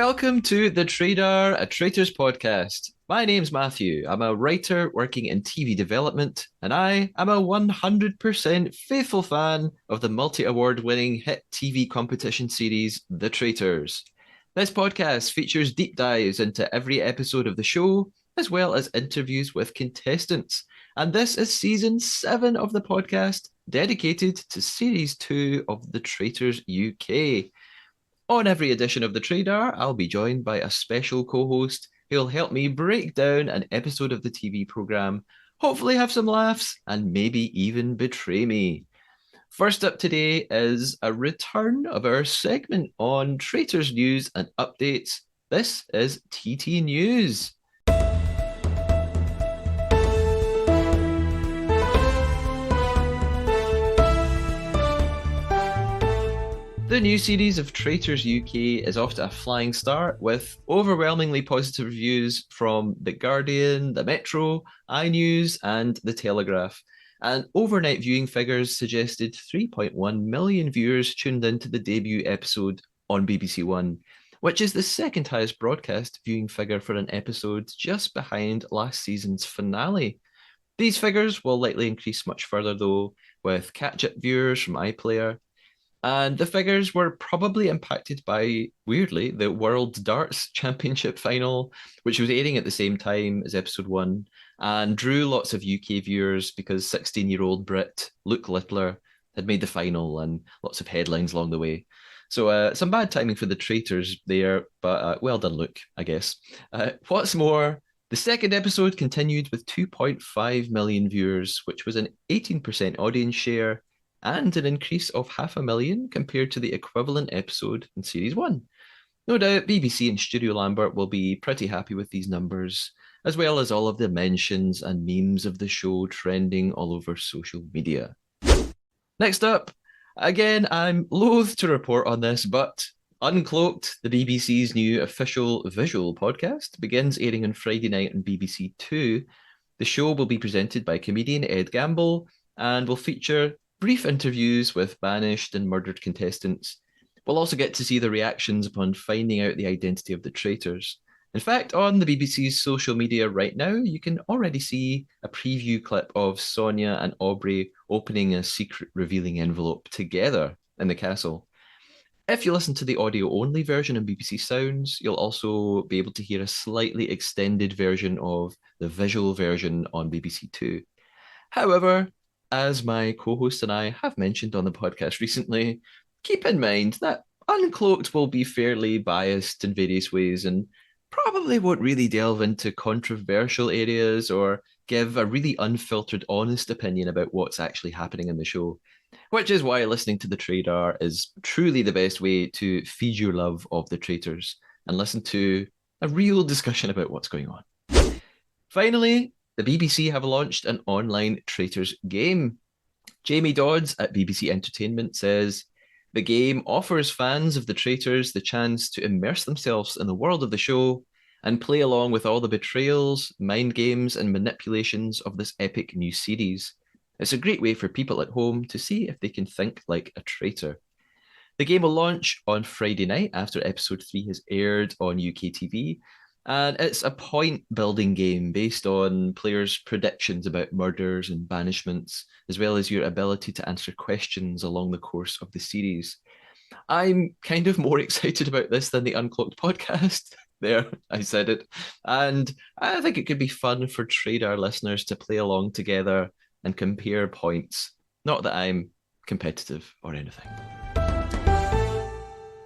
Welcome to the Trader, a Traitors podcast. My name's Matthew. I'm a writer working in TV development, and I am a 100% faithful fan of the multi-award winning hit TV competition series, The Traitors. This podcast features deep dives into every episode of the show, as well as interviews with contestants. And this is season 7 of the podcast, dedicated to series 2 of The Traitors UK. On every edition of The Trader, I'll be joined by a special co-host who'll help me break down an episode of the TV programme, hopefully have some laughs, and maybe even betray me. First up today is a return of our segment on Traitors news and updates. This is TT News. The new series of Traitors UK is off to a flying start with overwhelmingly positive reviews from The Guardian, The Metro, iNews, and The Telegraph. And overnight viewing figures suggested 3.1 million viewers tuned into the debut episode on BBC One, which is the second highest broadcast viewing figure for an episode, just behind last season's finale. These figures will likely increase much further, though, with catch-up viewers from iPlayer. And the figures were probably impacted by, weirdly, the World Darts Championship final, which was airing at the same time as episode 1, and drew lots of UK viewers because 16-year-old Brit Luke Littler had made the final and lots of headlines along the way. So some bad timing for the Traitors there, but well done, Luke, I guess. What's more, the second episode continued with 2.5 million viewers, which was an 18% audience share, and an increase of 500,000 compared to the equivalent episode in Series 1. No doubt BBC and Studio Lambert will be pretty happy with these numbers, as well as all of the mentions and memes of the show trending all over social media. Next up, again, I'm loath to report on this, but Uncloaked, the BBC's new official visual podcast, begins airing on Friday night on BBC Two. The show will be presented by comedian Ed Gamble and will feature brief interviews with banished and murdered contestants. We'll also get to see the reactions upon finding out the identity of the traitors. In fact, on the BBC's social media right now, you can already see a preview clip of Sonia and Aubrey opening a secret revealing envelope together in the castle. If you listen to the audio-only version on BBC Sounds, you'll also be able to hear a slightly extended version of the visual version on BBC Two. However, as my co-host and I have mentioned on the podcast recently, keep in mind that Uncloaked will be fairly biased in various ways and probably won't really delve into controversial areas or give a really unfiltered, honest opinion about what's actually happening in the show, which is why listening to The Trader is truly the best way to feed your love of the traitors and listen to a real discussion about what's going on. Finally, the BBC have launched an online Traitors game. Jamie Dodds at BBC Entertainment says, the game offers fans of the Traitors the chance to immerse themselves in the world of the show and play along with all the betrayals, mind games, and manipulations of this epic new series. It's a great way for people at home to see if they can think like a traitor. The game will launch on Friday night after episode 3 has aired on UK TV, and it's a point-building game based on players' predictions about murders and banishments, as well as your ability to answer questions along the course of the series. I'm kind of more excited about this than the Uncloaked podcast. There, I said it. And I think it could be fun for Trader listeners to play along together and compare points. Not that I'm competitive or anything.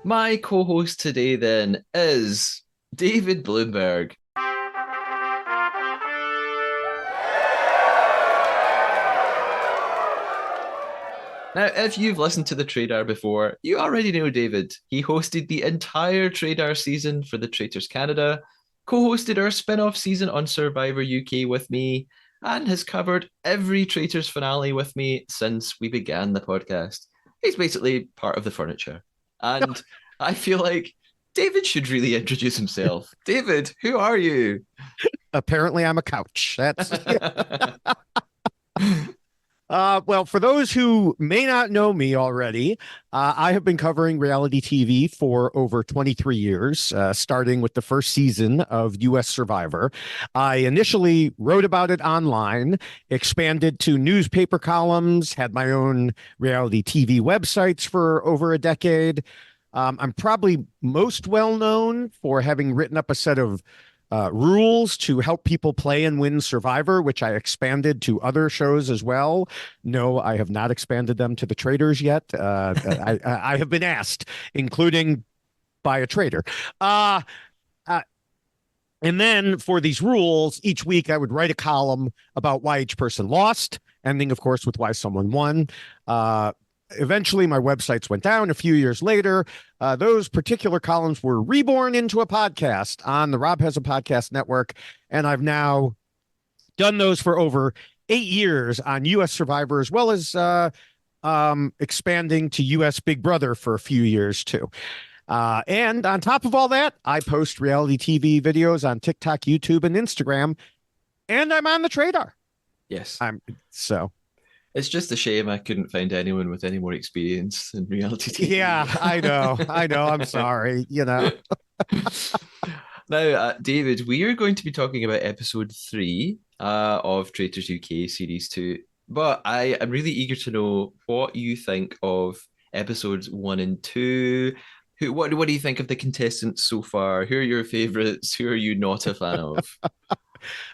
My co-host today then is David Bloomberg. Now, if you've listened to the Trader before, you already know David. He hosted the entire Trader season for the Traitors Canada, co-hosted our spin-off season on Survivor UK with me, and has covered every Traitors finale with me since we began the podcast. He's basically part of the furniture. And I feel like David should really introduce himself. David, who are you? Apparently, I'm a couch. That's Well, for those who may not know me already, I have been covering reality TV for over 23 years, starting with the first season of US Survivor. I initially wrote about it online, expanded to newspaper columns, had my own reality TV websites for over a decade. I'm probably most well known for having written up a set of rules to help people play and win Survivor, which I expanded to other shows as well. No, I have not expanded them to the Traitors yet. I have been asked, including by a traitor. Uh, uh, and then for these rules, each week I would write a column about why each person lost, ending, of course, with why someone won. Uh, Eventually, my websites went down a few years later. Those particular columns were reborn into a podcast on the Rob Has a Podcast network. And I've now done those for over 8 years on US Survivor, as well as expanding to US Big Brother for a few years too. And on top of all that, I post reality TV videos on TikTok, YouTube, and Instagram, and I'm on the Tradar. Yes. I'm so It's just a shame I couldn't find anyone with any more experience in reality yeah, I know, I know. I'm TV. sorry, you know. Now, David, we are going to be talking about episode three of Traitors UK Series 2. But I am really eager to know what you think of episodes one and two. What do you think of the contestants so far? Who are your favorites? Who are you not a fan of?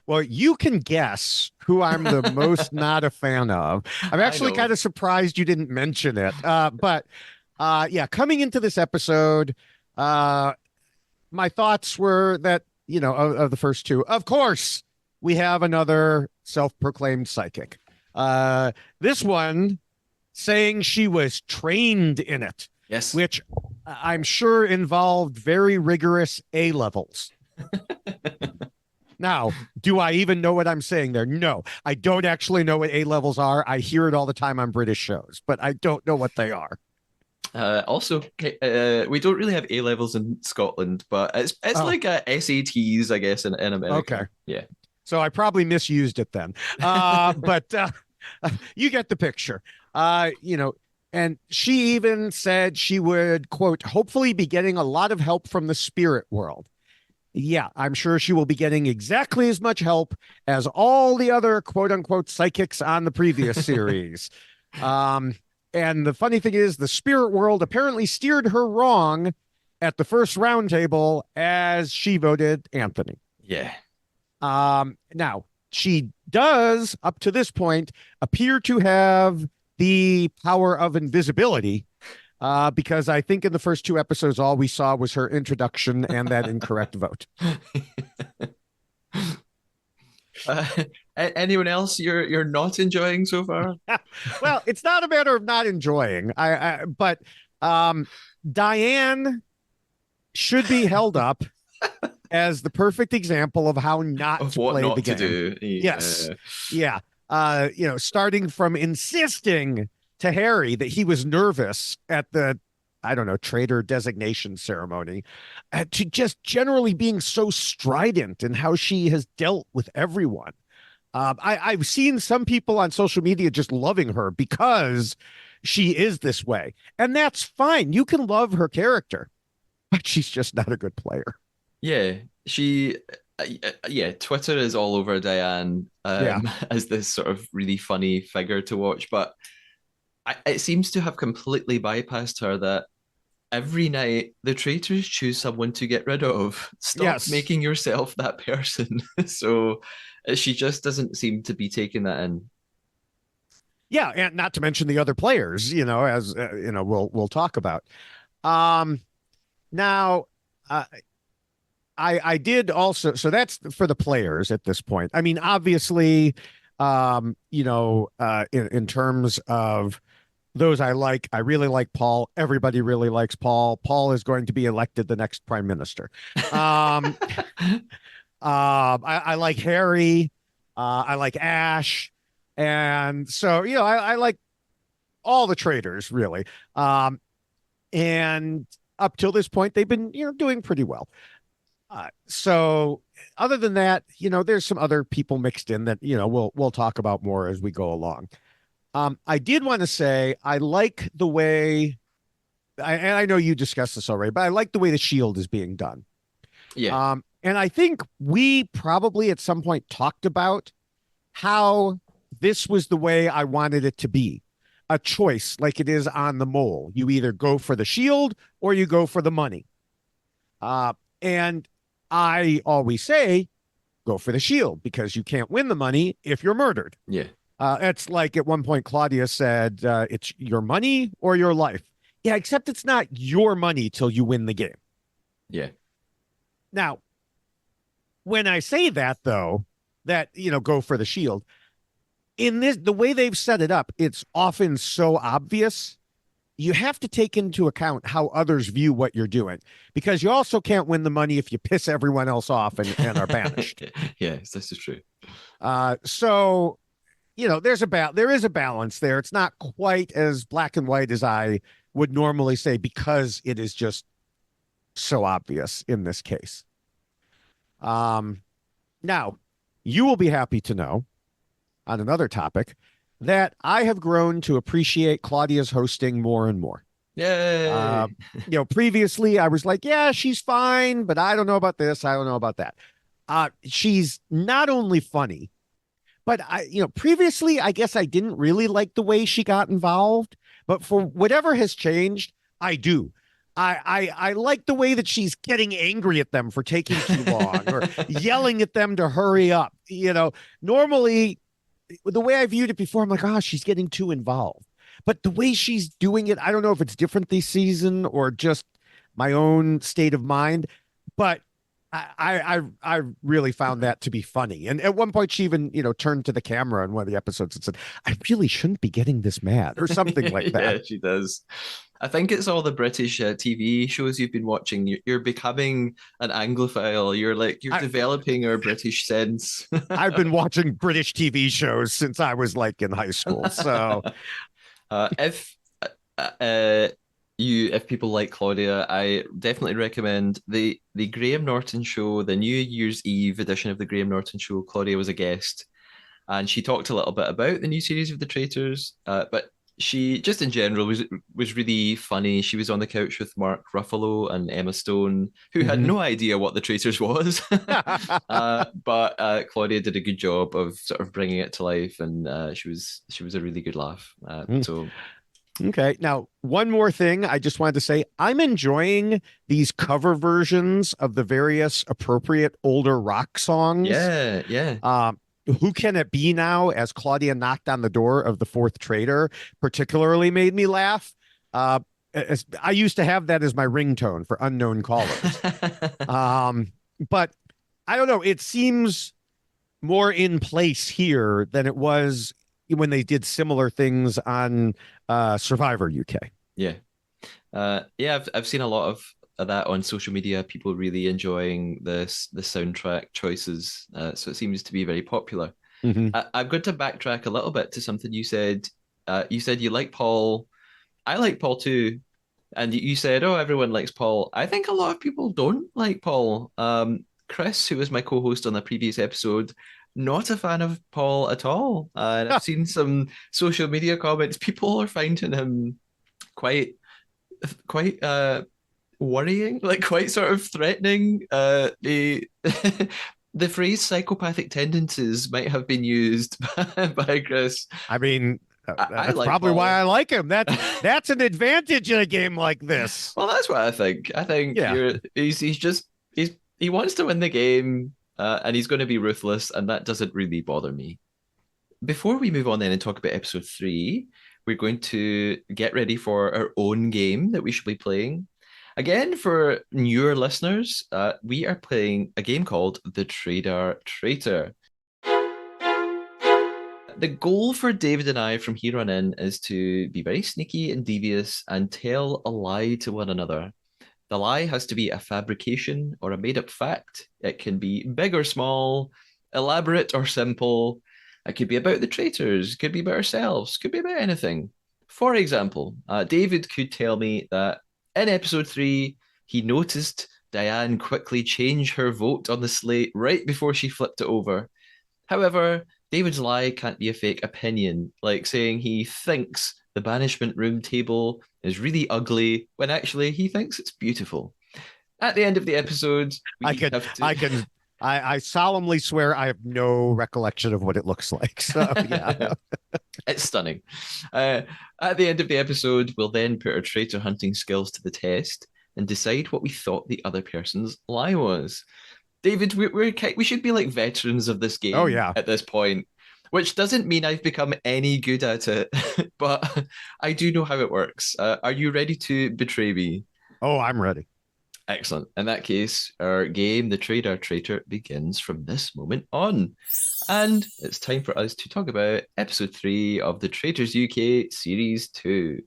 Well, you can guess who I'm the most not a fan of. I'm I actually kind know. of surprised you didn't mention it. But yeah, coming into this episode, uh, my thoughts were that, of the first two, of course, we have another self-proclaimed psychic. This one saying she was trained in it, Yes. which I'm sure involved very rigorous A levels. Now, do I even know what I'm saying there? No, I don't actually know what A levels are. I hear it all the time on British shows, but I don't know what they are. Also, we don't really have A levels in Scotland, but it's Oh, like SATs, I guess, in okay. America. Yeah. So I probably misused it then. But you get the picture. And she even said she would, quote, hopefully be getting a lot of help from the spirit world. Yeah, I'm sure she will be getting exactly as much help as all the other quote unquote psychics on the previous series. Um, and the funny thing is, the spirit world apparently steered her wrong at the first roundtable as she voted Anthony. Yeah. Now, she does, up to this point, appear to have the power of invisibility, because I think in the first two episodes, all we saw was her introduction and that incorrect vote. Uh, Anyone else you're not enjoying so far? Well, it's not a matter of not enjoying. But um, Diane should be held up as the perfect example of how not Of to what play the not to game. do. Yes. Yeah. Yeah. Starting from insisting to Harry that he was nervous at the, I don't know, traitor designation ceremony, to just generally being so strident in how she has dealt with everyone. I've seen some people on social media just loving her because she is this way. And that's fine. You can love her character, but she's just not a good player. Yeah. Yeah, Twitter is all over Diane Yeah. as this sort of really funny figure to watch, but it seems to have completely bypassed her that every night the traitors choose someone to get rid of. Stop Yes. making yourself that person. So she just doesn't seem to be taking that in. Yeah, and not to mention the other players, as we'll talk about. Um, Now, uh, I did also, so that's for the players at this point. I mean, obviously, in terms of those I really like Paul. Everybody really likes Paul. Paul is going to be elected the next prime minister. Um, I like Harry. I like Ash. And so, I like all the traders really. And up till this point, they've been, doing pretty well. So other than that, there's some other people mixed in that, we'll talk about more as we go along. I did want to say I like the way, and I know you discussed this already, but I like the way the Shield is being done. Yeah, And I think we probably at some point talked about how this was the way I wanted it to be. A choice like it is on the mole. You either go for the shield or you go for the money. And I always say, go for the shield because you can't win the money if you're murdered. yeah, It's like at one point Claudia said, it's your money or your life. Yeah, except it's not your money till you win the game. yeah, Now, when I say that, though, that, go for the shield, in this, the way they've set it up, it's often so obvious. You have to take into account how others view what you're doing because you also can't win the money if you piss everyone else off and are banished. yes, this is true. So there is a balance there. It's not quite as black and white as I would normally say because it is just so obvious in this case. Now, you will be happy to know on another topic that I have grown to appreciate Claudia's hosting more and more. Uh, Yay! Previously I was like, yeah, she's fine, but I don't know about this. I don't know about that. She's not only funny, but previously I guess I didn't really like the way she got involved, but for whatever has changed, I do. I like the way that she's getting angry at them for taking too long or yelling at them to hurry up. Normally the way I viewed it before, I'm like, oh, she's getting too involved. But the way she's doing it, I don't know if it's different this season or just my own state of mind. But I really found that to be funny. And at one point, she even turned to the camera in one of the episodes and said, "I really shouldn't be getting this mad," or something like that. Yeah, she does. I think it's all the British TV shows you've been watching. You're becoming an Anglophile. You're I developing our British sense. I've been watching British TV shows since I was like in high school. So If uh, if people like Claudia, I definitely recommend the Graham Norton show, the New Year's Eve edition of the Graham Norton show. Claudia was a guest, and she talked a little bit about the new series of the Traitors. But she just in general was really funny. She was on the couch with Mark Ruffalo and Emma Stone, who had mhm. no idea what the Traitors was. But Claudia did a good job of sort of bringing it to life, and she was a really good laugh. So Okay. Now, one more thing I just wanted to say. I'm enjoying these cover versions of the various appropriate older rock songs. yeah, yeah. Um, Who Can It Be Now, as Claudia knocked on the door of the fourth traitor, particularly made me laugh. Uh, I used to have that as my ringtone for unknown callers. Um, but I don't know. It seems more in place here than it was when they did similar things on Survivor UK. Yeah. Yeah, I've seen a lot of that on social media. People really enjoying the soundtrack choices. So it seems to be very popular. Mhm. I'm going to backtrack a little bit to something you said. You said you like Paul. I like Paul too. And you said, oh, everyone likes Paul. I think a lot of people don't like Paul. Chris, who was my co-host on the previous episode, not a fan of Paul at all. And I've seen some social media comments. People are finding him quite worrying, like quite sort of threatening. The the phrase psychopathic tendencies might have been used by Chris. I mean, I that's like probably why Paul. I like him. That's an advantage in a game like this. Well, that's what I think. I think Yeah. he's just he wants to win the game, and he's going to be ruthless, and that doesn't really bother me. Before we move on then and talk about episode three, we're going to get ready for our own game that we should be playing. Again, for newer listeners, we are playing a game called The Trader Traitor. The goal for David and I from here on in is to be very sneaky and devious and tell a lie to one another. The lie has to be a fabrication or a made up fact. It can be big or small, elaborate or simple. It could be about the traitors, could be about ourselves, could be about anything. For example, David could tell me that in episode three, he noticed Diane quickly change her vote on the slate right before she flipped it over. However, David's lie can't be a fake opinion, like saying he thinks the banishment room table is really ugly when actually he thinks it's beautiful. At the end of the episode, I we can, have to. I can, I solemnly swear I have no recollection of what it looks like. So yeah. It's stunning. Uh, at the end of the episode, we'll then put our traitor hunting skills to the test and decide what we thought the other person's lie was. David, we should be like veterans of this Oh game yeah. at this point, which doesn't mean I've become any good at it, but I do know how it works. Are you ready to betray me? Oh, I'm ready. Excellent. In that case, our game, The Trade Our Traitor, begins from this moment on. And it's time for us to talk about episode 3 of the Traitors UK Series 2.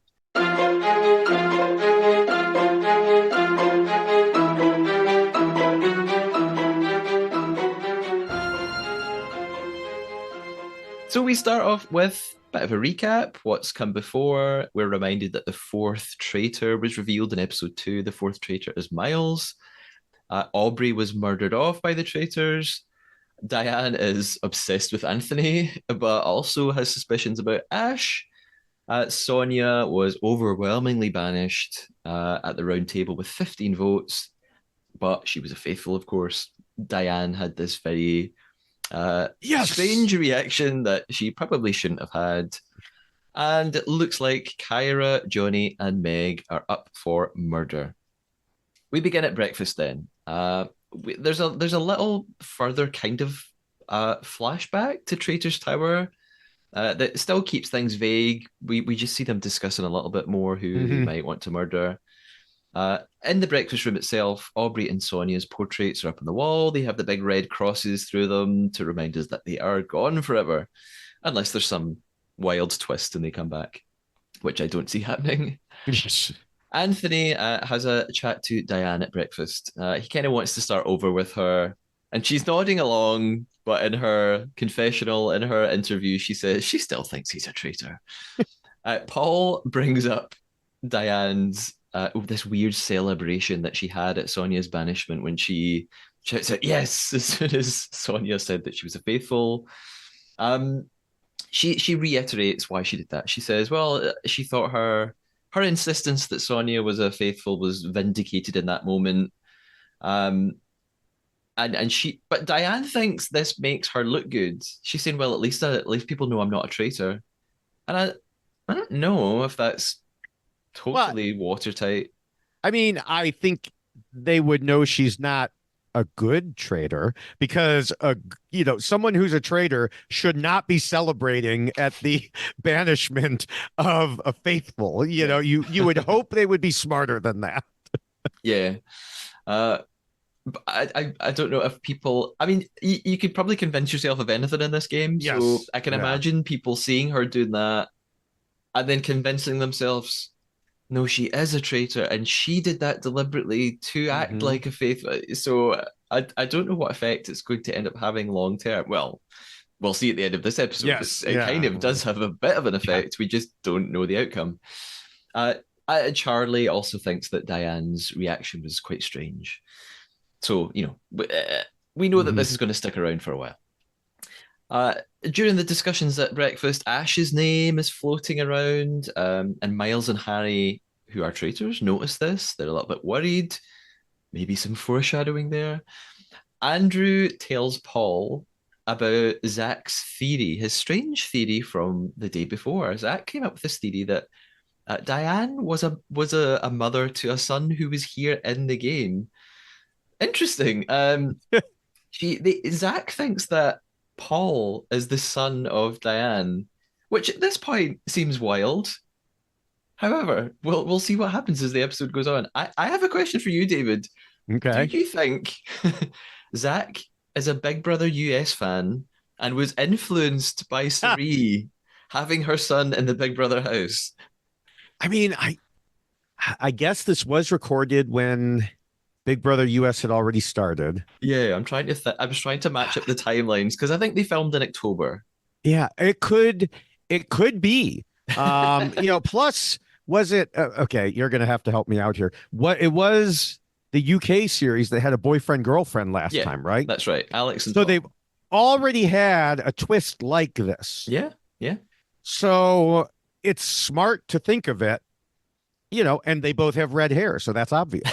So we start off with a bit of a recap. What's come before? We're reminded that the fourth traitor was revealed in episode 2. The fourth traitor is Miles. Aubrey was murdered off by the traitors. Diane is obsessed with Anthony, but also has suspicions about Ash. Sonia was overwhelmingly banished at the round table with 15 votes, but she was a faithful, of course. Diane had this very Yes. strange reaction that she probably shouldn't have had. And it looks like Kyra, Johnny, and Meg are up for murder. We begin at breakfast then. There's a little further kind of flashback to Traitor's Tower that still keeps things vague. We just see them discussing a little bit more who they Hmm. might want to murder. In the breakfast room itself, Aubrey and Sonia's portraits are up on the wall. They have the big red crosses through them to remind us that they are gone forever, unless there's some wild twist and they come back, which I don't see happening. Yes. Anthony has a chat to Diane at breakfast. He kind of wants to start over with her, and she's nodding along. But in her confessional, in her interview, she says she still thinks he's a traitor. Paul brings up Diane's this weird celebration that she had at Sonia's banishment when she shouts out yes as soon as Sonia said that she was a faithful. Um, she reiterates why she did that. She says, well, she thought her insistence that Sonia was a faithful was vindicated in that moment. Um, but Diane thinks this makes her look good. She's saying, well, at least people know I'm not a traitor, and I don't know if that's Well, totally watertight. I mean, I think they would know she's not a good trader because someone who's a trader should not be celebrating at the banishment of a faithful. Yeah, You would hope they would be smarter than that. yeah. Uh, but I don't know if people. I mean, you could probably convince yourself of anything in this game. So Yes. I can Yeah. imagine people seeing her doing that and then convincing themselves, no, she is a traitor, and she did that deliberately to act Hmm. like a faith. So I don't know what effect it's going to end up having long term. Well, we'll see at the end of this episode. Yes. It kind Yeah. of does have a bit of an Yeah. effect. We just don't know the outcome. Uh, Charlie also thinks that Diane's reaction was quite strange. So, we know that Hmm. this is going to stick around for a while. During the discussions at breakfast, Ash's name is floating around, and Miles and Harry, who are traitors, notice this. They're a little bit worried. Maybe some foreshadowing there. Andrew tells Paul about Zach's theory, his strange theory from the day before. Zach came up with this theory that Diane was a mother to a son who was here in the game. Interesting. Zach thinks that Paul is the son of Diane, which at this point seems wild. However, we'll see what happens as the episode goes on. I have a question for you, David. Do Okay. you think Zach is a Big Brother US fan and was influenced by Cerie having her son in the Big Brother house? I mean, I guess this was recorded when Big Brother US had already started. Yeah, I was trying to match up the timelines because I think they filmed in October. Yeah, it could be. Plus was it okay, you're going to have to help me out here. What it was the UK series that had a boyfriend girlfriend last Yeah, time, right? that's right. Alex and So they Tom. already had a twist like this. Yeah, yeah. So it's smart to think of it, and they both have red hair, so that's obvious.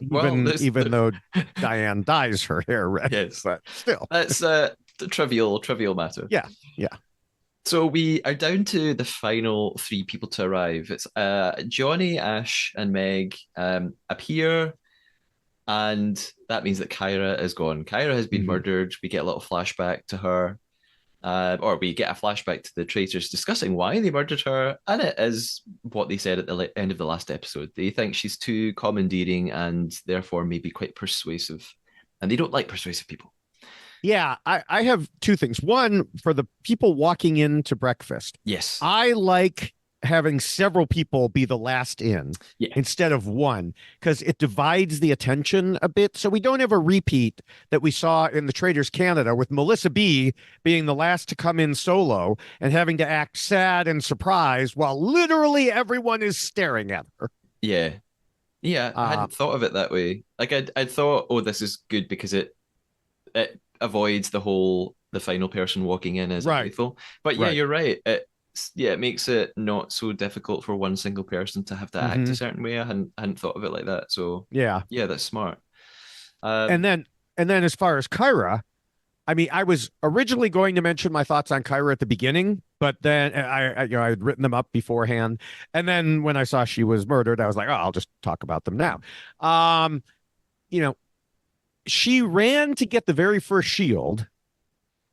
Well, Even though Diane dyes her hair red, yes, but still. that's the trivial matter. Yeah. Yeah. So we are down to the final three people to arrive. It's Johnny, Ash, and Meg appear, and that means that Kyra is gone. Kyra has been Hmm. murdered. We get a little flashback to her, or we get a flashback to the traitors discussing why they murdered her, and it is what they said at the end of the last episode. They think she's too commandeering and therefore maybe quite persuasive, and they don't like persuasive people. Yeah, I have two things. One, for the people walking into breakfast, Yes. I like having several people be the last in Yeah. instead of one because it divides the attention a bit. So we don't have a repeat that we saw in the Traders Canada with Melissa B being the last to come in solo and having to act sad and surprised while literally everyone is staring at her. Yeah. Yeah. I Uh, hadn't thought of it that way. Like I'd thought, oh, this is good because it avoids the final person walking in as a right, faithful. But yeah, right. you're right. It makes it not so difficult for one single person to have to act a Hmm. certain way. I hadn't thought of it like that. So Yeah. yeah, that's smart. And Um, then and then as far as Kyra, I mean, I was originally going to mention my thoughts on Kyra at the beginning, but then I had written them up beforehand, and then when I saw she was murdered, I was like, oh, I'll just talk about them now. Um, you know, she ran to get the very first shield,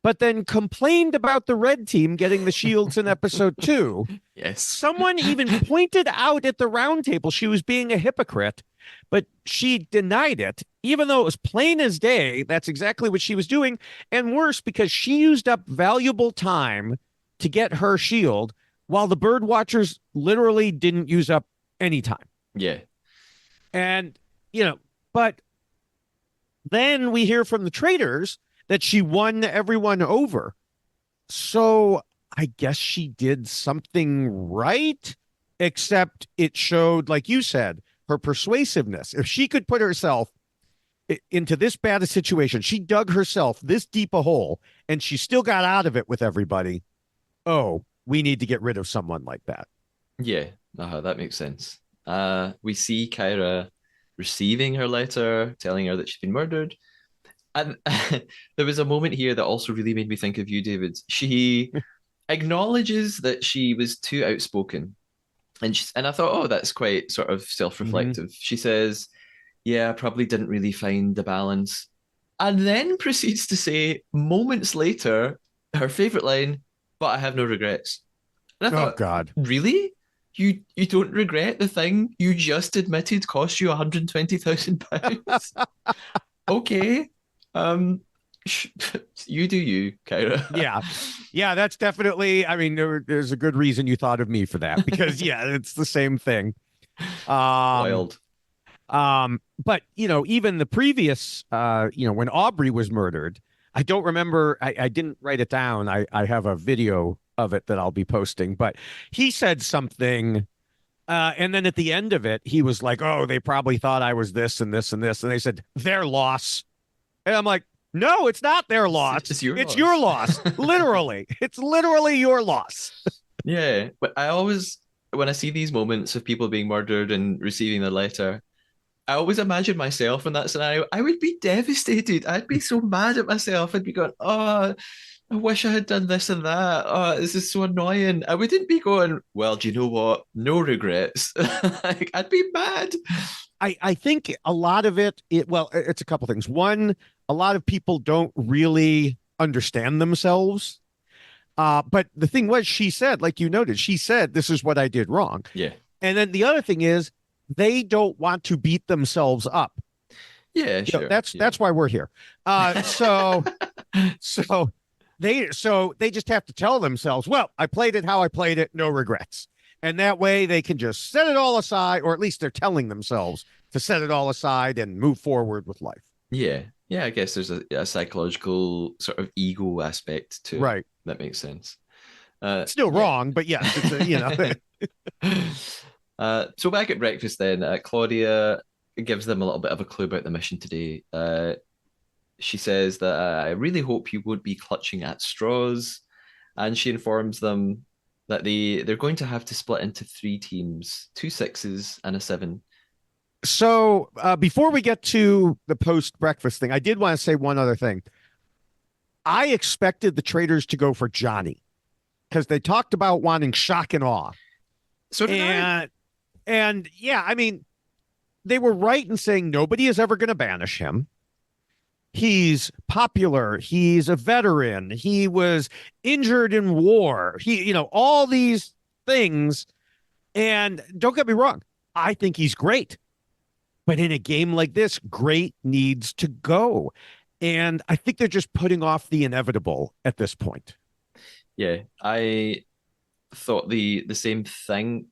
but then complained about the red team getting the shields in episode 2. yes. Someone even pointed out at the round table she was being a hypocrite, but she denied it, even though it was plain as day. That's exactly what she was doing. And worse, because she used up valuable time to get her shield, while the bird watchers literally didn't use up any time. Yeah. And, but then we hear from the traders that she won everyone over. So I guess she did something right, except it showed, like you said, her persuasiveness. If she could put herself into this bad a situation, she dug herself this deep a hole and she still got out of it with everybody. Oh, we need to get rid of someone like that. Yeah. That makes sense. We see Kyra receiving her letter telling her that she's been murdered. And there was a moment here that also really made me think of you, David. She acknowledges that she was too outspoken. And I thought, oh, that's quite sort of Mm-hmm. self-reflective. She says, yeah, I probably didn't really find the balance. And then proceeds to say, moments later, her favorite line, but I have no regrets. And I Oh, thought, God. really? You don't regret the thing you just admitted cost you £120,000? Okay. Um, you do you, Kyra. Yeah. Yeah, that's definitely, I mean, there's a good reason you thought of me for that because, yeah, it's the same thing. Um, Wild. but even the previous, when Aubrey was murdered, I don't remember. I didn't write it down. I have a video of it that I'll be posting, but he said something, and then at the end of it, he was like, "Oh, they probably thought I was this and this and this," and they said their loss, and I'm like, "No, it's not their loss. It's your It's your loss. loss. Literally, it's literally your loss." Yeah, but I always, when I see these moments of people being murdered and receiving the letter, I always imagine myself in that scenario. I would be devastated. I'd be so mad at myself. I'd be going, oh, I wish I had done this and that. Oh, this is so annoying. I wouldn't be going, well, do you know what? No regrets. Like, I'd be mad. I think a lot of well, it's a couple things. One, a lot of people don't really understand themselves. But the thing was, she said, like you noted, she said, this is what I did wrong. Yeah. And then the other thing is, they don't want to beat themselves up. Yeah, sure. Yeah. That's why we're here. So they just have to tell themselves, well, I played it how I played it, no regrets. And that way they can just set it all aside, or at least they're telling themselves to set it all aside and move forward with life. Yeah. Yeah, I guess there's a psychological sort of ego aspect to it. Right. That makes sense. Still Yeah. wrong, but yes, it's So back at breakfast then, Claudia gives them a little bit of a clue about the mission today. she says that I really hope you won't be clutching at straws, and she informs them that they're going to have to split into three teams, two sixes and a seven. So before we get to the post breakfast thing, I did want to say one other thing. I expected the Traitors to go for Johnny because they talked about wanting shock and awe. So did I. And yeah, I mean, they were right in saying nobody is ever going to banish him. He's popular. He's a veteran. He was injured in war. All these things. And don't get me wrong, I think he's great. But in a game like this, great needs to go. And I think they're just putting off the inevitable at this point. Yeah, I thought the same thing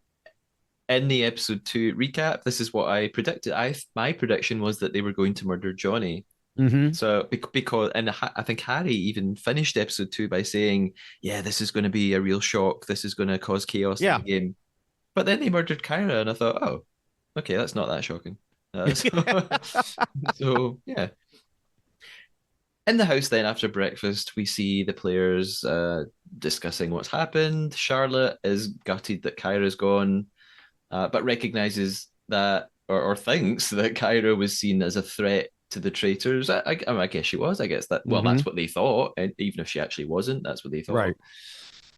in the episode 2 recap. This is what I predicted. My prediction was that they were going to murder Johnny. Mm-hmm. So because and I think Harry even finished episode 2 by saying, "Yeah, this is going to be a real shock. This is going to cause chaos in Yeah. the game." But then they murdered Kyra, and I thought, "Oh, okay, that's not that shocking." So yeah. In the house, then after breakfast, we see the players discussing what's happened. Charlotte is gutted that Kyra's gone, but recognizes that or thinks that Kyra was seen as a threat to the traitors. I guess she was. I guess that, well, Mm-hmm. that's what they thought. And even if she actually wasn't, that's what they Right.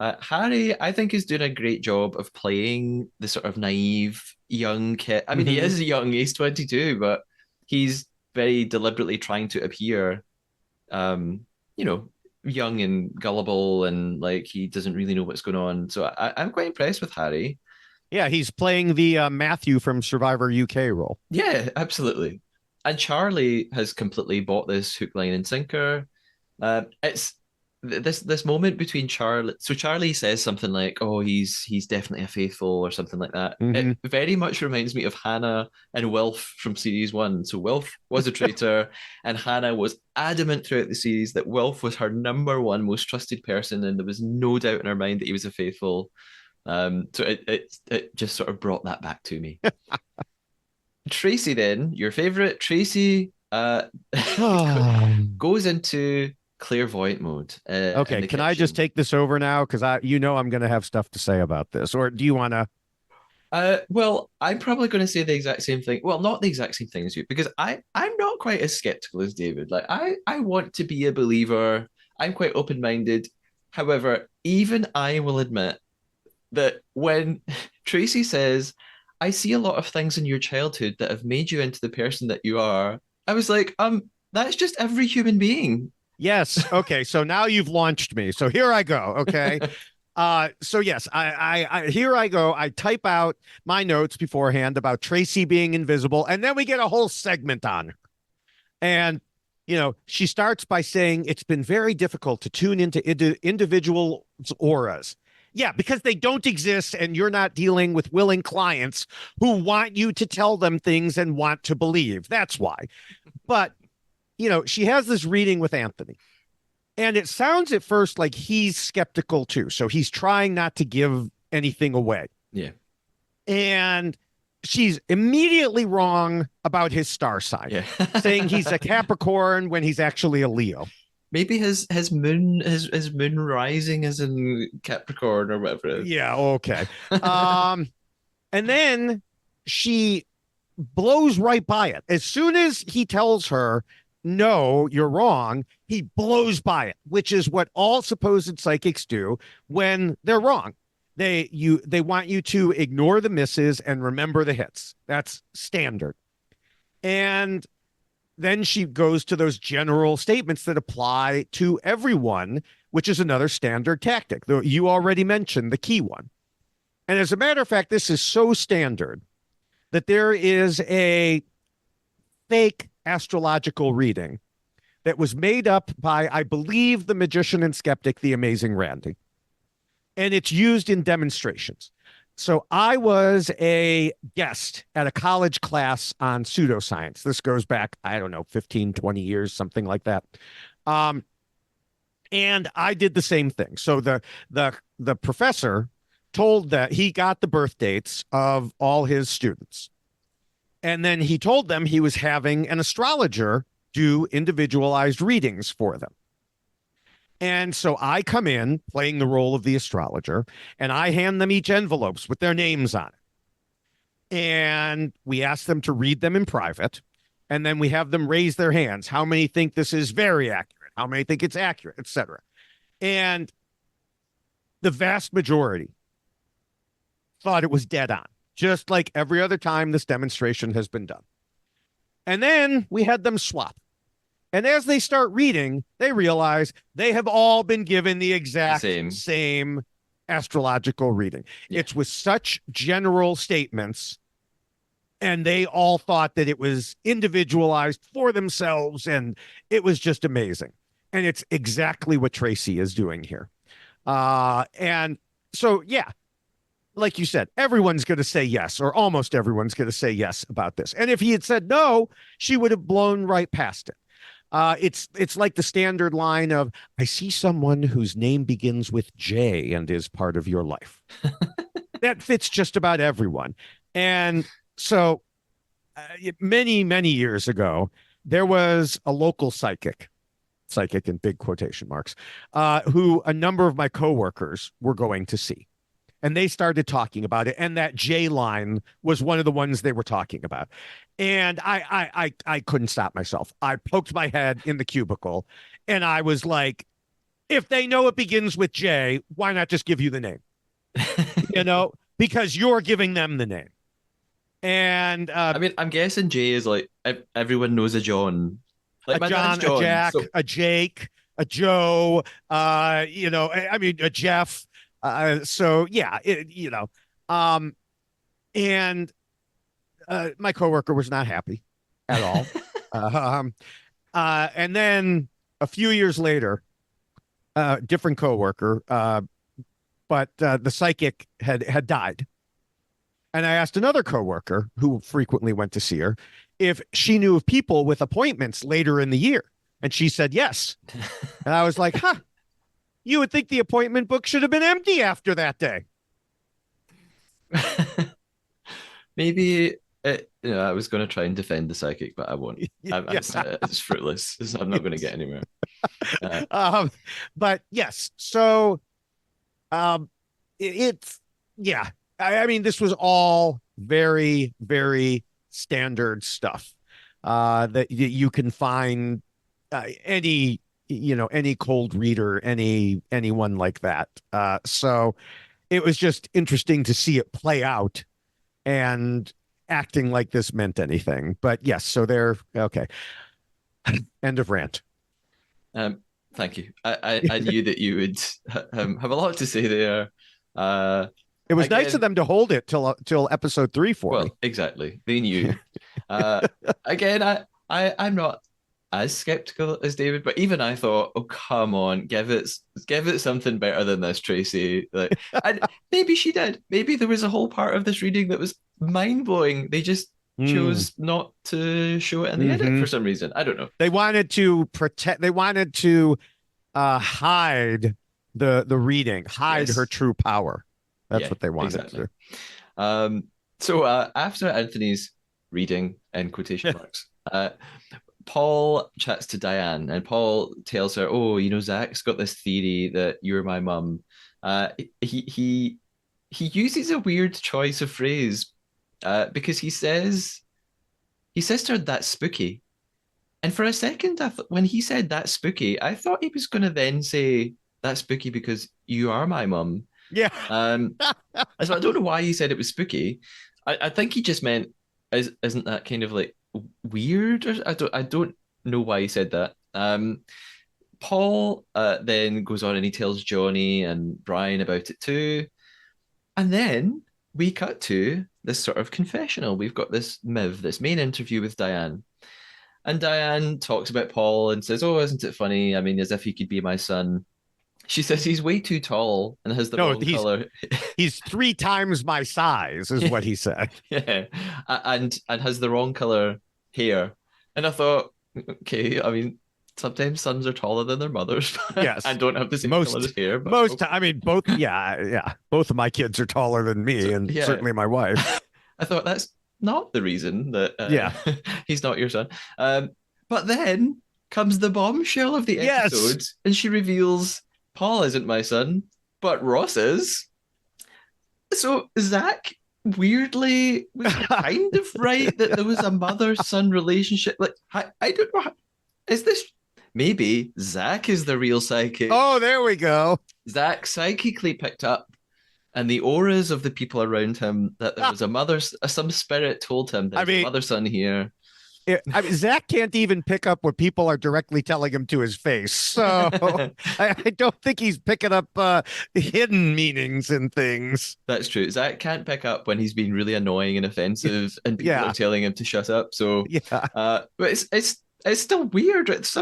thought. Harry, I think, is doing a great job of playing the sort of naive young kid. I mean, he Mm-hmm. is young, he's 22, but he's very deliberately trying to appear, um, you know, young and gullible and like he doesn't really know what's going on. So I'm quite impressed with Harry. Yeah, he's playing the Matthew from Survivor UK role. Yeah, absolutely. And Charlie has completely bought this hook, line, and sinker. It's this moment between Charlie. So Charlie says something like, "Oh, he's definitely a faithful" or something like that. Mm-hmm. It very much reminds me of Hannah and Wilf from series one. So Wilf was a traitor, and Hannah was adamant throughout the series that Wilf was her number one most trusted person, and there was no doubt in her mind that he was a faithful. So it just sort of brought that back to me. Tracy, then your favorite Tracy, goes into clairvoyant mode in Okay, the can I just kitchen. take this over now? Because I'm going to have stuff to say about this. Or do you want to? Well, I'm probably going to say the exact same thing. Well, not the exact same thing as you, because I'm not quite as skeptical as David. Like I want to be a believer. I'm quite open minded. However, even I will admit that when Tracy says, "I see a lot of things in your childhood that have made you into the person that you are," I was like, that's just every human being. Yes. Okay. So now you've launched me. So here I go. Okay. So yes, here I go. I type out my notes beforehand about Tracy being invisible, and then we get a whole segment on her. And she starts by saying it's been very difficult to tune into individual auras. Yeah, because they don't exist, and you're not dealing with willing clients who want you to tell them things and want to believe. That's why. But she has this reading with Anthony. And it sounds at first like he's skeptical too. So he's trying not to give anything away. Yeah. And she's immediately wrong about his star sign, Yeah. saying he's a Capricorn when he's actually a Leo. Maybe his moon rising is in Capricorn or whatever. Yeah, okay. Um, and then she blows right by it. As soon as he tells her, "No, you're wrong," he blows by it, which is what all supposed psychics do when they're wrong. They want you to ignore the misses and remember the hits. That's standard. And then she goes to those general statements that apply to everyone, which is another standard tactic. You already mentioned the key one. And as a matter of fact, this is so standard that there is a fake astrological reading that was made up by, I believe, the magician and skeptic, the amazing Randy. And it's used in demonstrations. So I was a guest at a college class on pseudoscience. This goes back, I don't know, 15, 20 years, something like that. Um, and I did the same thing. So the professor told that he got the birth dates of all his students. And then he told them he was having an astrologer do individualized readings for them. And so I come in playing the role of the astrologer, and I hand them each envelopes with their names on it. And we ask them to read them in private. And then we have them raise their hands. How many think this is very accurate? How many think it's accurate, etc. And the vast majority thought it was dead on, just like every other time this demonstration has been done. And then we had them swap. And as they start reading, they realize they have all been given the exact same astrological reading. Yeah. It's with such general statements, and they all thought that it was individualized for themselves, and it was just amazing. And it's exactly what Tracy is doing here. And so, yeah, like you said, everyone's going to say yes, or almost everyone's going to say yes about this. And if he had said no, she would have blown right past it. It's like the standard line of, I see someone whose name begins with J and is part of your life. That fits just about everyone. And so many, many years ago, there was a local psychic in big quotation marks, who a number of my coworkers were going to see. And they started talking about it. And that J line was one of the ones they were talking about. And I couldn't stop myself. I poked my head in the cubicle and I was like, if they know it begins with J, why not just give you the name? Because you're giving them the name. And I mean, I'm guessing J is like everyone knows a John. Like a John, a Jack, a Jake, a Joe, I mean, a Jeff. So yeah, and my coworker was not happy at all. And then a few years later, different coworker, but the psychic had died. And I asked another coworker who frequently went to see her if she knew of people with appointments later in the year. And she said yes. And I was like, huh, you would think the appointment book should have been empty after that day. Maybe I was going to try and defend the psychic, but I won't. It's fruitless. I'm not going to get anywhere. But yes, so it's yeah. I mean, this was all very, very standard stuff that you can find any cold reader, anyone like that. So it was just interesting to see it play out and acting like this meant anything. But yes, so they're okay. End of rant. Thank you. I knew that you would have a lot to say there. It was nice of them to hold it till episode 3 for me. Exactly. They knew. Again, I'm not as skeptical as David, but even I thought, oh come on, give it something better than this, Tracy. Like, and maybe she did. Maybe there was a whole part of this reading that was mind blowing. They just chose not to show it in the edit for some reason. I don't know. They wanted to protect. They wanted to hide the reading, hide her true power. That's what they wanted to do. So after Anthony's reading, in quotation marks, Paul chats to Diane, and Paul tells her, "Oh, Zach's got this theory that you're my mum." He uses a weird choice of phrase because he says to her, "That's spooky." And for a second, when he said "that's spooky," I thought he was going to then say, "That's spooky because you are my mum." Yeah. So I don't know why he said it was spooky. I think he just meant, isn't that kind of like weird? Or I don't know why he said that. Paul then goes on and he tells Johnny and Brian about it too. And then we cut to this sort of confessional. We've got this main interview with Diane. And Diane talks about Paul and says, "Oh, isn't it funny? I mean, as if he could be my son." She says he's way too tall and has the wrong color. He's 3 times my size, is what he said. Yeah, and has the wrong color hair. And I thought, okay, I mean, sometimes sons are taller than their mothers. Yes, and don't have the same color hair. But I mean, both. Yeah. Both of my kids are taller than me, and certainly my wife. I thought that's not the reason that he's not your son. But then comes the bombshell of the Yes. episode, and she reveals Paul isn't my son, but Ross is. So Zach weirdly was kind of right that there was a mother-son relationship. Like I don't know. Is this maybe Zach is the real psychic? Oh, there we go. Zach psychically picked up, and the auras of the people around him that there was a mother, some spirit told him I there's a mean, mother-son here. Zach can't even pick up what people are directly telling him to his face. So I don't think he's picking up hidden meanings and things. That's true. Zach can't pick up when he's being really annoying and offensive, and people are Yeah. telling him to shut up. So, Yeah. but it's still weird. It's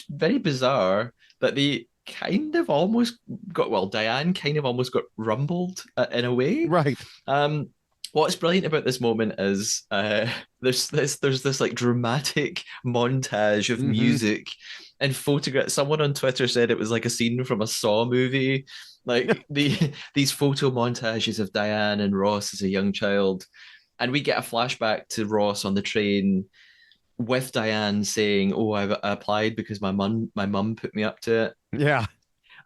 very bizarre that they kind of almost got Diane kind of almost got rumbled in a way. Right. Um, what's brilliant about this moment is there's this like dramatic montage of Hmm. music and photograph. Someone on Twitter said it was like a scene from a Saw movie, like these photo montages of Diane and Ross as a young child, and we get a flashback to Ross on the train with Diane saying, "Oh, I applied because my mum put me up to it." Yeah.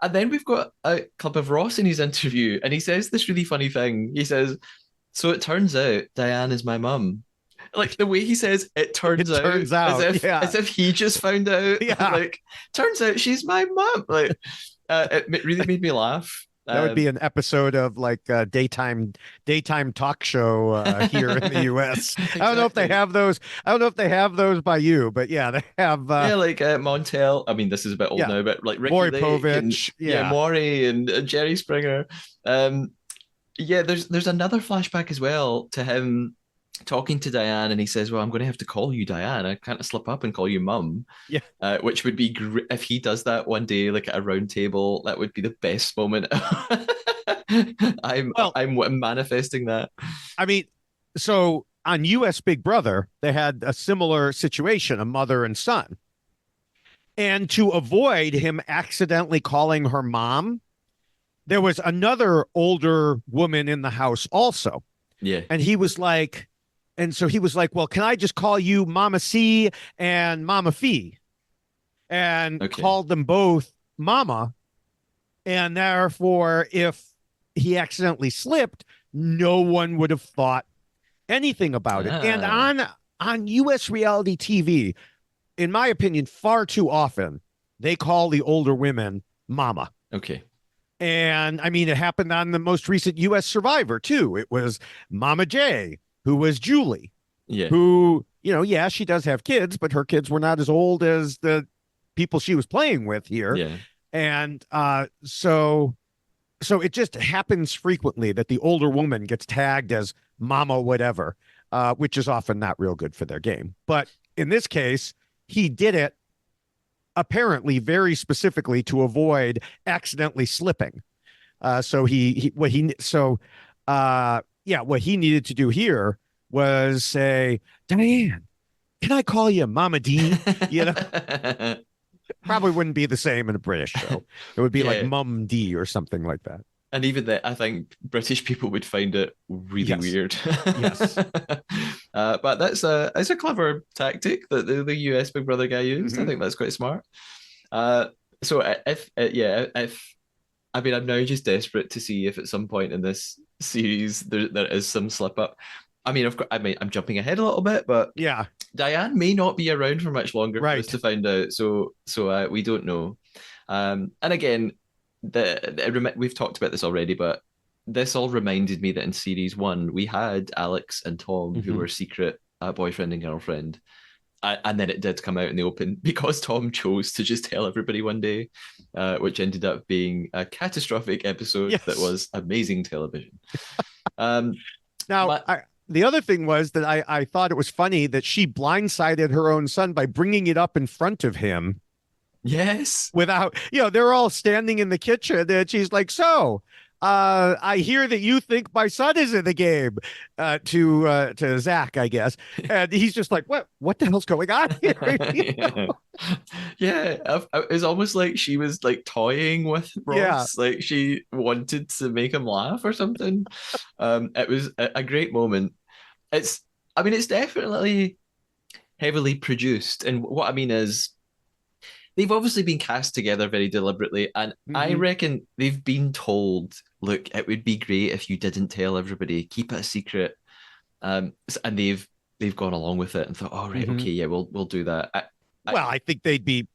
And then we've got a clip of Ross in his interview, and he says this really funny thing. He says, "So it turns out Diane is my mum." Like the way he says it turns It out, turns out. Yeah. as if he just found out. Yeah. Like, turns out she's my mum. Like, it really made me laugh. That would be an episode of like a daytime talk show here in the US. I don't know if they Exactly. have those. I don't know if they have those by you, but yeah, they have Yeah, like Montel. I mean, this is a bit old yeah, now, but like Ricky Maury Lake and Povich. yeah, Yeah. Maury and Jerry Springer. Um, yeah, there's another flashback as well to him talking to Diane, and he says, "Well, I'm going to have to call you Diane. I can't slip up and call you Mum." Yeah. Which would be great if he does that one day, like at a round table. That would be the best moment. I'm Well, I'm manifesting that. I mean, so on US Big Brother, they had a similar situation, a mother and son. And to avoid him accidentally calling her mom, there was another older woman in the house also. Yeah. And he was like, and so he was like, well, can I just call you Mama C and Mama Fee? And Okay. called them both Mama. And therefore, if he accidentally slipped, no one would have thought anything about it. And Ah. on US reality TV, in my opinion, far too often, they call the older women Mama. Okay. And I mean, it happened on the most recent US Survivor, too. It was Mama J, who was Julie, Yeah. who, yeah, she does have kids, but her kids were not as old as the people she was playing with here. Yeah. And so it just happens frequently that the older woman gets tagged as Mama whatever, which is often not real good for their game. But in this case, he did it apparently very specifically to avoid accidentally slipping. So he what he so yeah, what he needed to do here was say, Diane, can I call you Mama D? Probably wouldn't be the same in a British show. It would be like Yeah. Mum D or something like that. And even that, I think British people would find it really Yes. weird. Yes. But that's a clever tactic that the US Big Brother guy used. I Hmm. think that's quite smart. So if yeah, if I mean, I'm now just desperate to see if at some point in this series there is some slip up. I mean, of course, I'm jumping ahead a little bit, but Yeah. Diane may not be around for much longer for us Right. to find out. So we don't know. And again, we've talked about this already, but this all reminded me that in series one we had Alex and Tom who Hmm. were secret boyfriend and girlfriend, and then it did come out in the open because Tom chose to just tell everybody one day, which ended up being a catastrophic episode that Yes. was amazing television. Um, Now, but the other thing was that I thought it was funny that she blindsided her own son by bringing it up in front of him yes, without, they're all standing in the kitchen and she's like, so, I hear that you think my son is in the game, to Zach, I guess. And he's just like, what the hell's going on here? yeah. Yeah, it's almost like she was like toying with Yeah. Ross, like she wanted to make him laugh or something. It was a great moment. It's, I mean, it's definitely heavily produced. And what I mean is, they've obviously been cast together very deliberately, and I Hmm. reckon they've been told, look, it would be great if you didn't tell everybody, keep it a secret. And they've gone along with it and thought, oh right, Hmm. okay, yeah, we'll do that. Well, I think they'd be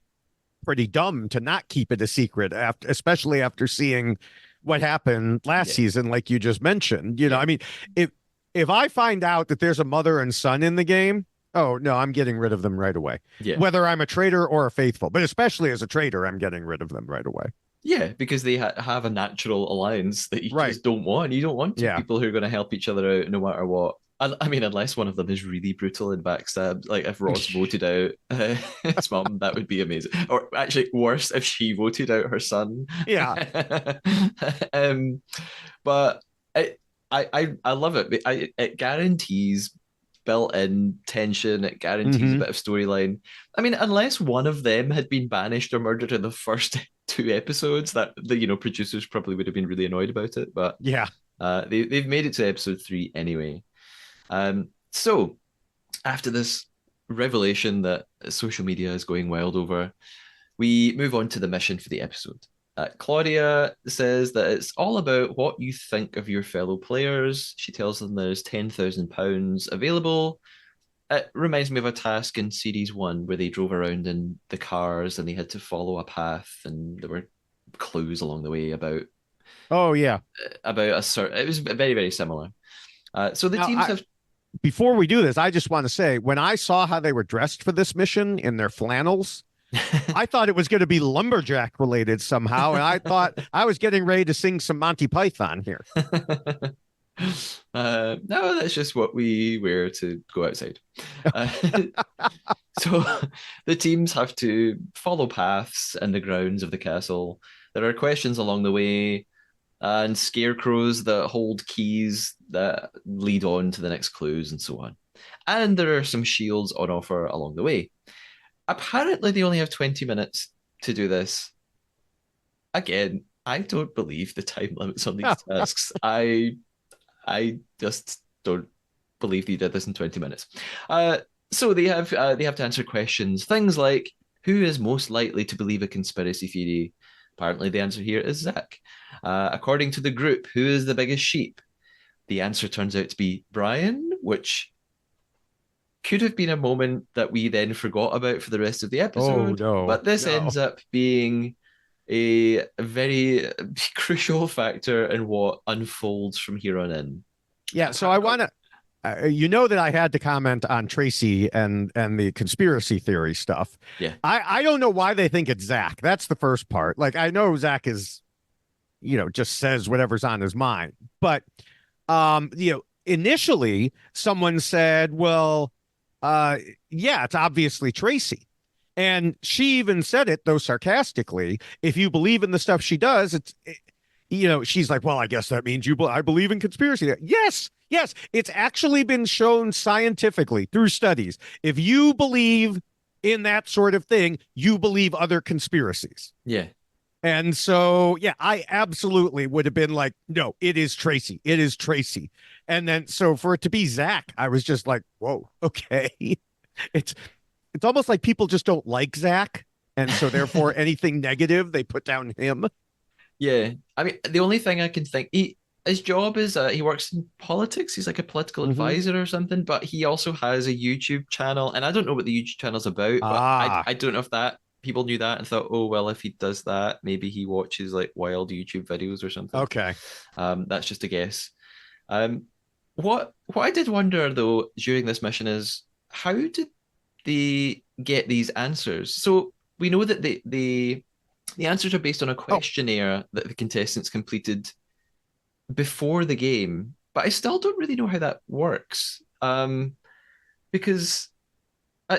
pretty dumb to not keep it a secret after, especially after seeing what happened last Yeah, season, like you just mentioned. You know, yeah, I mean, if if I find out that there's a mother and son in the game, oh no, I'm getting rid of them right away. yeah, Whether I'm a traitor or a faithful, but especially as a traitor, I'm getting rid of them right away. yeah, because they have a natural alliance that you Right. just don't want. You don't want two Yeah. people who are going to help each other out no matter what. I mean, unless one of them is really brutal and backstab. Like if Ross voted out his mum, that would be amazing. Or actually, worse if she voted out her son. Yeah. um, but I love it. It guarantees built-in tension. It guarantees a Hmm. bit of storyline. I mean, unless one of them had been banished or murdered in the first two episodes, that the producers probably would have been really annoyed about it. But Yeah. they've made it to episode 3 anyway. So after this revelation that social media is going wild over, we move on to the mission for the episode. Claudia says that it's all about what you think of your fellow players. She tells them there's £10,000 available. It reminds me of a task in series one where they drove around in the cars and they had to follow a path, and there were clues along the way Oh yeah. about a certain. It was very very similar. So the Now, teams have. before we do this, I just want to say when I saw how they were dressed for this mission in their flannels, I thought it was going to be lumberjack related somehow, and I thought I was getting ready to sing some Monty Python here. No, that's just what we wear to go outside. Uh, so the teams have to follow paths in the grounds of the castle. There are questions along the way and scarecrows that hold keys that lead on to the next clues and so on. And there are some shields on offer along the way. Apparently, they only have 20 minutes to do this. Again, I don't believe the time limits on these tasks. I just don't believe they did this in 20 minutes. So they have to answer questions, things like who is most likely to believe a conspiracy theory. Apparently, the answer here is Zach. According to the group, who is the biggest sheep? The answer turns out to be Brian, which could have been a moment that we then forgot about for the rest of the Oh episode. no, But this no. ends up being a very crucial factor in what unfolds from here on in. Yeah, so I want to. You know that I had to comment on Tracy and the conspiracy theory stuff. Yeah, I don't know why they think it's Zach. That's the first part. Like I know Zach is, just says whatever's on his mind, but initially someone said, well, yeah, it's obviously Tracy. And she even said it, though sarcastically. If you believe in the stuff she does, she's like, well, I guess that means I believe in conspiracy. Yes, yes, it's actually been shown scientifically through studies. If you believe in that sort of thing, you believe other conspiracies. yeah. And so, yeah, I absolutely would have been like, no, it is Tracy. It is Tracy. And then, so for it to be Zach, I was just like, whoa, okay. It's it's almost like people just don't like Zach, and so therefore anything negative they put down him. Yeah, I mean, the only thing I can think his job is he works in politics. He's like a political Mm-hmm. advisor or something, but he also has a YouTube channel, and I don't know what the YouTube channel's about, but Ah, I don't know if that people knew that and thought, oh well, if he does that, maybe he watches like wild YouTube videos or something. okay. That's just a guess. Um, what I did wonder though during this mission is how did they get these answers? So we know that the answers are based on a Oh, questionnaire that the contestants completed before the game, but I still don't really know how that works. Because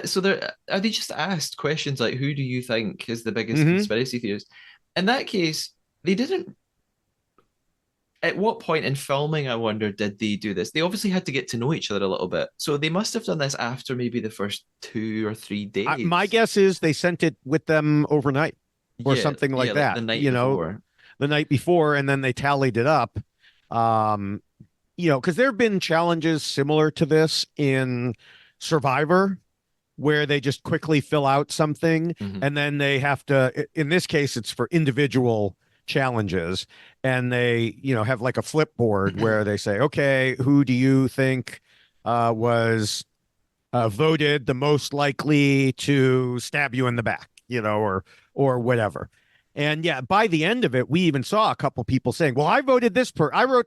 so there are they just asked questions like who do you think is the biggest mm-hmm. conspiracy theorist? In that case, they didn't. At what point in filming, I wonder, did they do this? They obviously had to get to know each other a little bit, so they must have done this after maybe the first 2 or 3 days. My guess is they sent it with them overnight or Yeah, something yeah, like like the that. night before. The night before, and then they tallied it up. Um, because there have been challenges similar to this in Survivor, where they just quickly fill out something Hmm. and then they have to, in this case, it's for individual challenges. And they, have like a flipboard where they say, okay, who do you think was voted the most likely to stab you in the back, or whatever. And yeah, by the end of it, we even saw a couple people saying, "Well, I wrote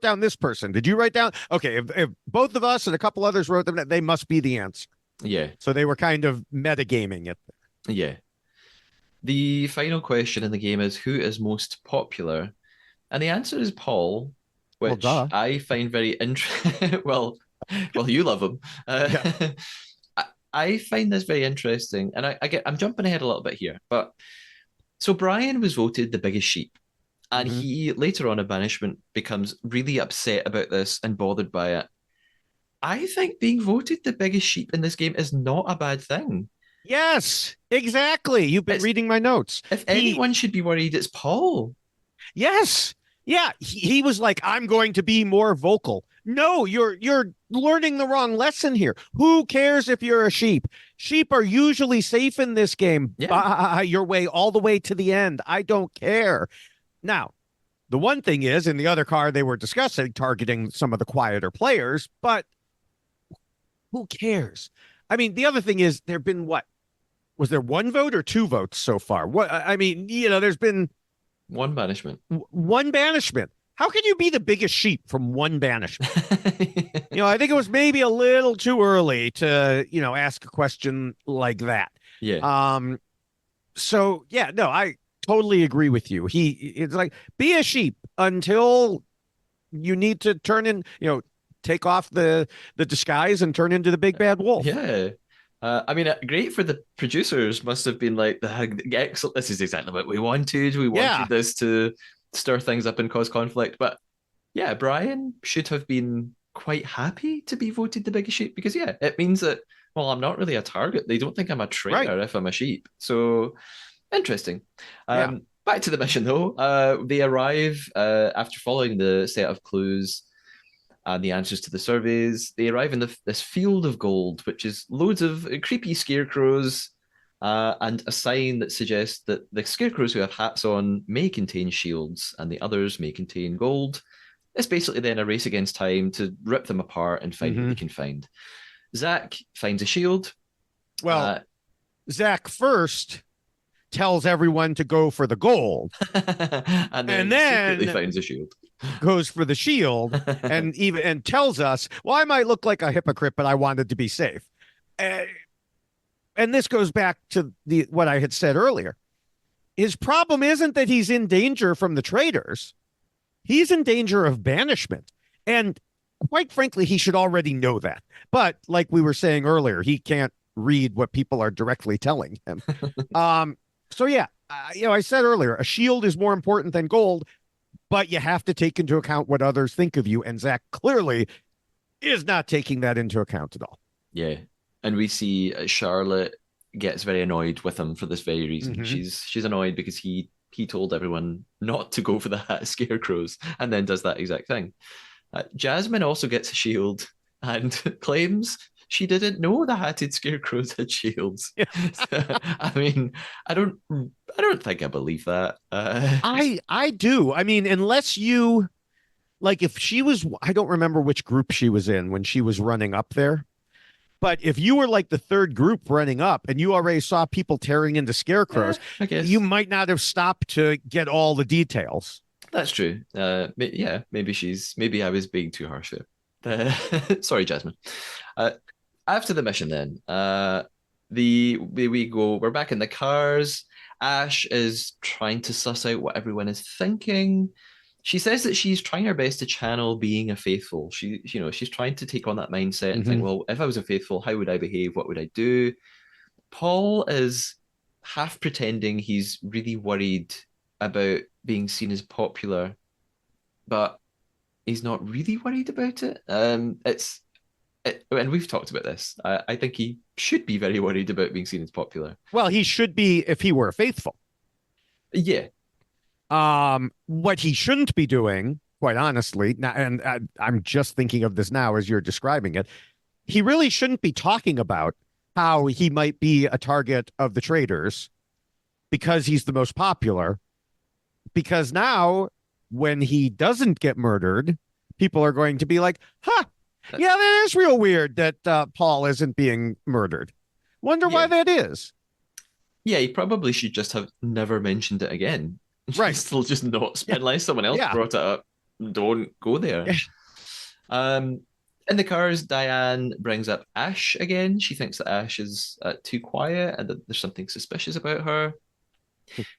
down this person. Did you write down?" Okay, if both of us and a couple others wrote them, they must be the answer. Yeah, So they were kind of metagaming it. yeah. The final question in the game is who is most popular? And the answer is Paul, Well, which duh. I find very interesting. Well, you love him. Yeah. I, I find this very interesting, and I'm jumping ahead a little bit here, but so Brian was voted the biggest sheep, and Hmm. he later on in banishment becomes really upset about this and bothered by it. I think being voted the biggest sheep in this game is not a bad thing. Yes, exactly. You've been It's reading my notes. if He anyone should be worried, it's Paul. Yes. Yeah, he was like, I'm going to be more vocal. No, you're learning the wrong lesson here. Who cares if you're a sheep? Sheep are usually safe in this game. Yeah, Your way all the way to the end. I don't care. Now, the one thing is, in the other car, they were discussing targeting some of the quieter players, but who cares? I mean, the other thing is, there've been what? Was there one vote or two votes so far? What I mean, there's been one banishment. one banishment. How can you be the biggest sheep from one banishment? I think it was maybe a little too early to, ask a question like that. Yeah, Um, so yeah, no, I totally agree with you. It's like be a sheep until you need to turn in, take off the disguise and turn into the big bad wolf. yeah. I mean, great for the producers. Must have been like the excellent. This is exactly what we wanted. We Yeah, wanted this to stir things up and cause conflict. But yeah, Brian should have been quite happy to be voted the biggest sheep because yeah, it means that well, I'm not really a target. They don't think I'm a right. traitor if I'm a sheep. So interesting. Yeah. Back to the mission though. They arrive after following the set of clues and the answers to the surveys. They arrive in this field of gold, which is loads of creepy scarecrows and a sign that suggests that the scarecrows who have hats on may contain shields and the others may contain gold. It's basically then a race against time to rip them apart and find what Hmm. they can find. Zach finds a shield. Well, Uh, Zach first tells everyone to go for the gold and and then secretly then finds a shield. goes for the shield and tells us, well, I might look like a hypocrite, but I wanted to be safe. Uh, and this goes back to the what I had said earlier. His problem isn't that he's in danger from the traitors. He's in danger of banishment. And quite frankly, he should already know that. But like we were saying earlier, he can't read what people are directly telling him. So yeah, I said earlier, a shield is more important than gold, but you have to take into account what others think of you. And Zach clearly is not taking that into account at all. Yeah, and we see Charlotte gets very annoyed with him for this very reason. Mm-hmm. She's annoyed because he told everyone not to go for the hat scarecrows, and then does that exact thing. Jasmine also gets a shield and claims she didn't know the hatted scarecrows had shields. I mean, I don't think I believe that. I do. I mean, unless you like if she was I don't remember which group she was in when she was running up there. But if you were like the third group running up and you already saw people tearing into scarecrows, I you guess might not have stopped to get all the details. that's true. Yeah, maybe I was being too harsh there. Sorry, Jasmine. Uh, After the mission, then we go. We're back in the cars. Ash is trying to suss out what everyone is thinking. She says that she's trying her best to channel being a faithful. She's trying to take on that mindset and think, Mm-hmm. well, if I was a faithful, how would I behave? What would I do? Paul is half pretending he's really worried about being seen as popular, but he's not really worried about it. And we've talked about this. I think he should be very worried about being seen as popular. Well, he should be if he were faithful. Yeah, What he shouldn't be doing, quite honestly, now, and I'm just thinking of this now as you're describing it, he really shouldn't be talking about how he might be a target of the traitors because he's the most popular. Because now, when he doesn't get murdered, people are going to be like, huh, Uh, yeah, that is real weird that Paul isn't being murdered. Wonder why yeah, that is. yeah, he probably should just have never mentioned it again. Right. Just not, Yeah. unless someone else Yeah. brought it up. Don't go there. Yeah. Um, in the cars, Diane brings up Ash again. She thinks that Ash is too quiet and that there's something suspicious about her.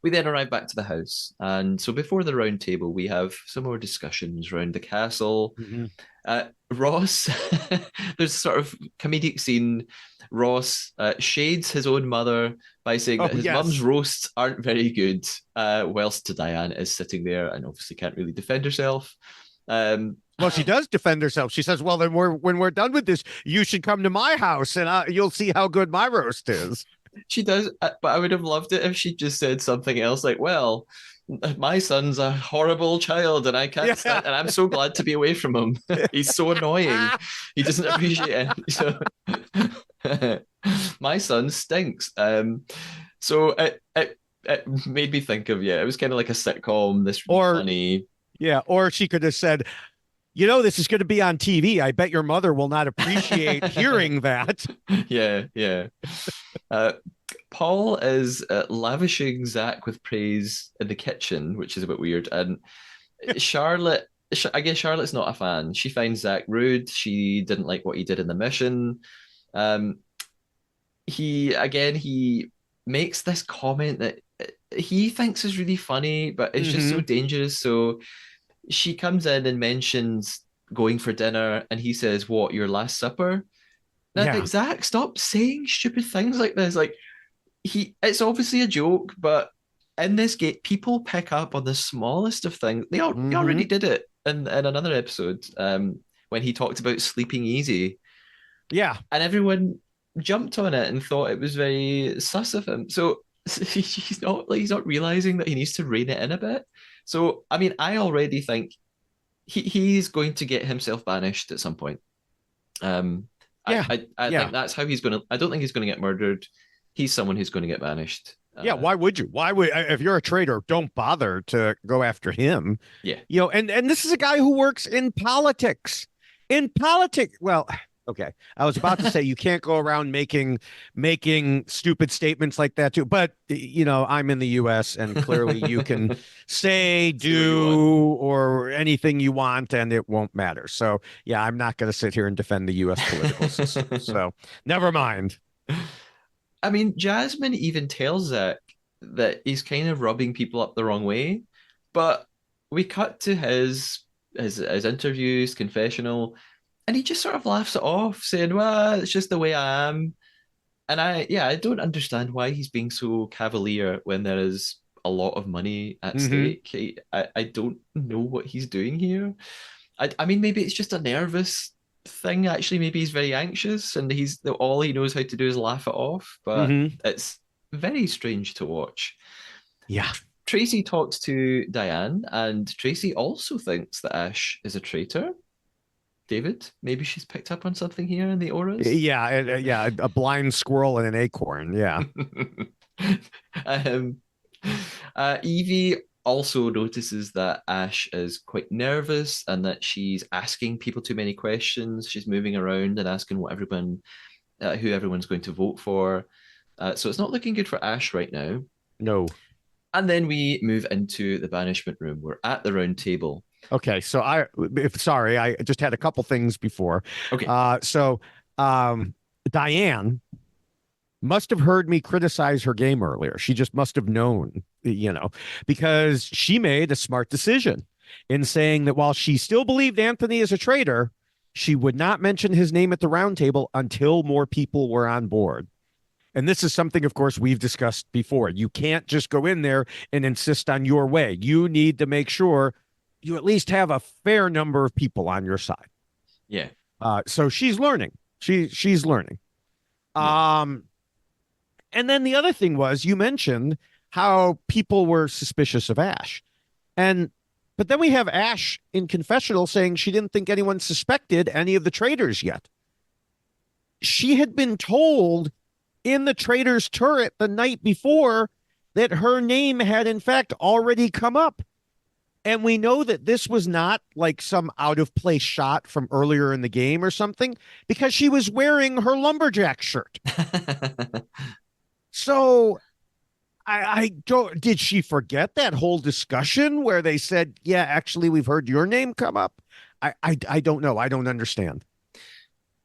We then arrive back to the house. And so before the round table, we have some more discussions around the castle. Mhm. Ross, there's sort of comedic scene. Ross shades his own mother by saying Oh, that his mum's yes. roasts aren't very good, whilst Diane is sitting there and obviously can't really defend herself. Um, Well, she does defend herself. She says, well, then when we're done with this, you should come to my house and you'll see how good my roast is. She does, but I would have loved it if she just said something else like, "Well, my son's a horrible child, and I can't Yeah. stand, and I'm so glad to be away from him. He's so annoying. He doesn't appreciate it. So my son stinks." So it made me think of, yeah, it was kind of like a sitcom. This really Or, funny. yeah, or she could have said, you know, this is going to be on TV. I bet your mother will not appreciate hearing that. Yeah, yeah. Uh, Paul is lavishing Zach with praise in the kitchen, which is a bit weird. And Charlotte, I guess Charlotte's not a fan. She finds Zach rude. She didn't like what he did in the mission. Um, he makes this comment that he thinks is really funny, but it's just so Hmm. dangerous. So she comes in and mentions going for dinner, and he says, "What, your last supper?" And I think, Yeah. Zach, stop saying stupid things like this. Like, it's obviously a joke, but in this game, people pick up on the smallest of things. They already Hmm. did it in another episode, when he talked about sleeping easy, Yeah. and everyone jumped on it and thought it was very sus of him. So he's not realizing that he needs to rein it in a bit. So I mean, I already think he's going to get himself banished at some point. Um, Yeah. I think Yeah. that's how he's going to. I don't think he's going to get murdered. He's someone who's going to get banished. Yeah. Why would you? Why would, if you're a traitor, don't bother to go after him. Yeah. You know, and this is a guy who works in politics. In politics, well, okay. I was about to say you can't go around making stupid statements like that too. But you know, I'm in the US and clearly you can say, Say what you want. do, or anything you want and it won't matter. So yeah, I'm not going to sit here and defend the US political system. So never mind. I mean, Jasmine even tells Zach that he's kind of rubbing people up the wrong way, but we cut to his interviews, confessional, and he just sort of laughs it off, saying, "Well, it's just the way I am." And I don't understand why he's being so cavalier when there is a lot of money at Hmm. stake. I don't know what he's doing here. I mean, maybe it's just a nervous thing. Actually, maybe he's very anxious, and he's all he knows how to do is laugh it off. But Hmm. it's very strange to watch. Yeah. Tracy talks to Diane, and Tracy also thinks that Ash is a traitor. David, maybe she's picked up on something here in the auras. Yeah, yeah, a blind squirrel and an acorn. Yeah. um, Evie also notices that Ash is quite nervous and that she's asking people too many questions. She's moving around and asking who everyone's going to vote for. So it's not looking good for Ash right now. No. And then we move into the banishment room. We're at the round table. Okay, so sorry, I just had a couple things before. Okay. So Diane must have heard me criticize her game earlier. She just must have known, you know, because she made a smart decision in saying that while she still believed Anthony is a traitor, she would not mention his name at the round table until more people were on board. And this is something, of course, we've discussed before. You can't just go in there and insist on your way. You need to make sure you at least have a fair number of people on your side. Yeah. So she's learning. She's learning. Yeah. Um, and then the other thing was you mentioned how people were suspicious of Ash, and but then we have Ash in confessional saying she didn't think anyone suspected any of the traitors yet. She had been told in the Traitors turret the night before that her name had in fact already come up. And we know that this was not like some out of place shot from earlier in the game or something because she was wearing her lumberjack shirt. So I don't, did she forget that whole discussion where they said, yeah, actually, we've heard your name come up? I don't know. I don't understand.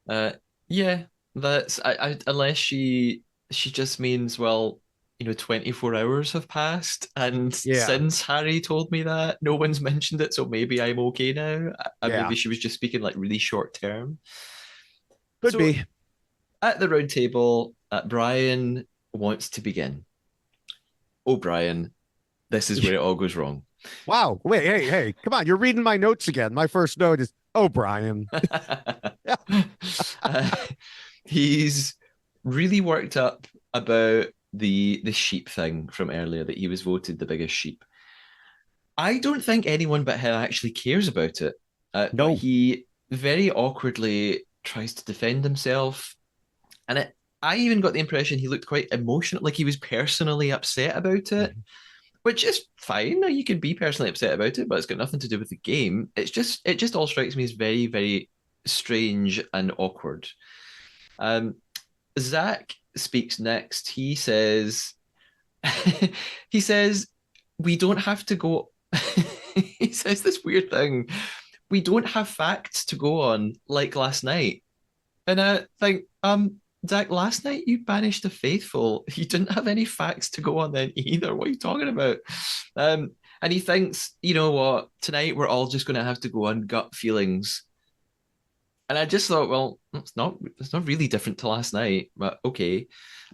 Uh, yeah, that's unless she just means, well, 24 hours have passed, and Yeah. since Harry told me that, no one's mentioned it, so maybe I'm okay now. Yeah. Maybe she was just speaking like really short term. Could So be. at the round table, Brian wants to begin. Oh, Brian, this is where it all goes wrong. Wow. Wait, hey, come on. You're reading my notes again. My first note is, oh, Brian. Yeah. uh, he's really worked up about the sheep thing from earlier, that he was voted the biggest sheep. I don't think anyone but him actually cares about it, but No. he very awkwardly tries to defend himself, and I even got the impression he looked quite emotional, like he was personally upset about it, which is fine. You can be personally upset about it, but it's got nothing to do with the game. It just all strikes me as very, very strange and awkward. Um, Zach speaks next. He says, he says, we don't have to go. He says this weird thing. We don't have facts to go on like last night. And I think, Zach, last night you banished the faithful. You didn't have any facts to go on then either. What are you talking about? And he thinks, you know what, tonight we're all just going to have to go on gut feelings. And I just thought, well, it's not really different to last night, but okay.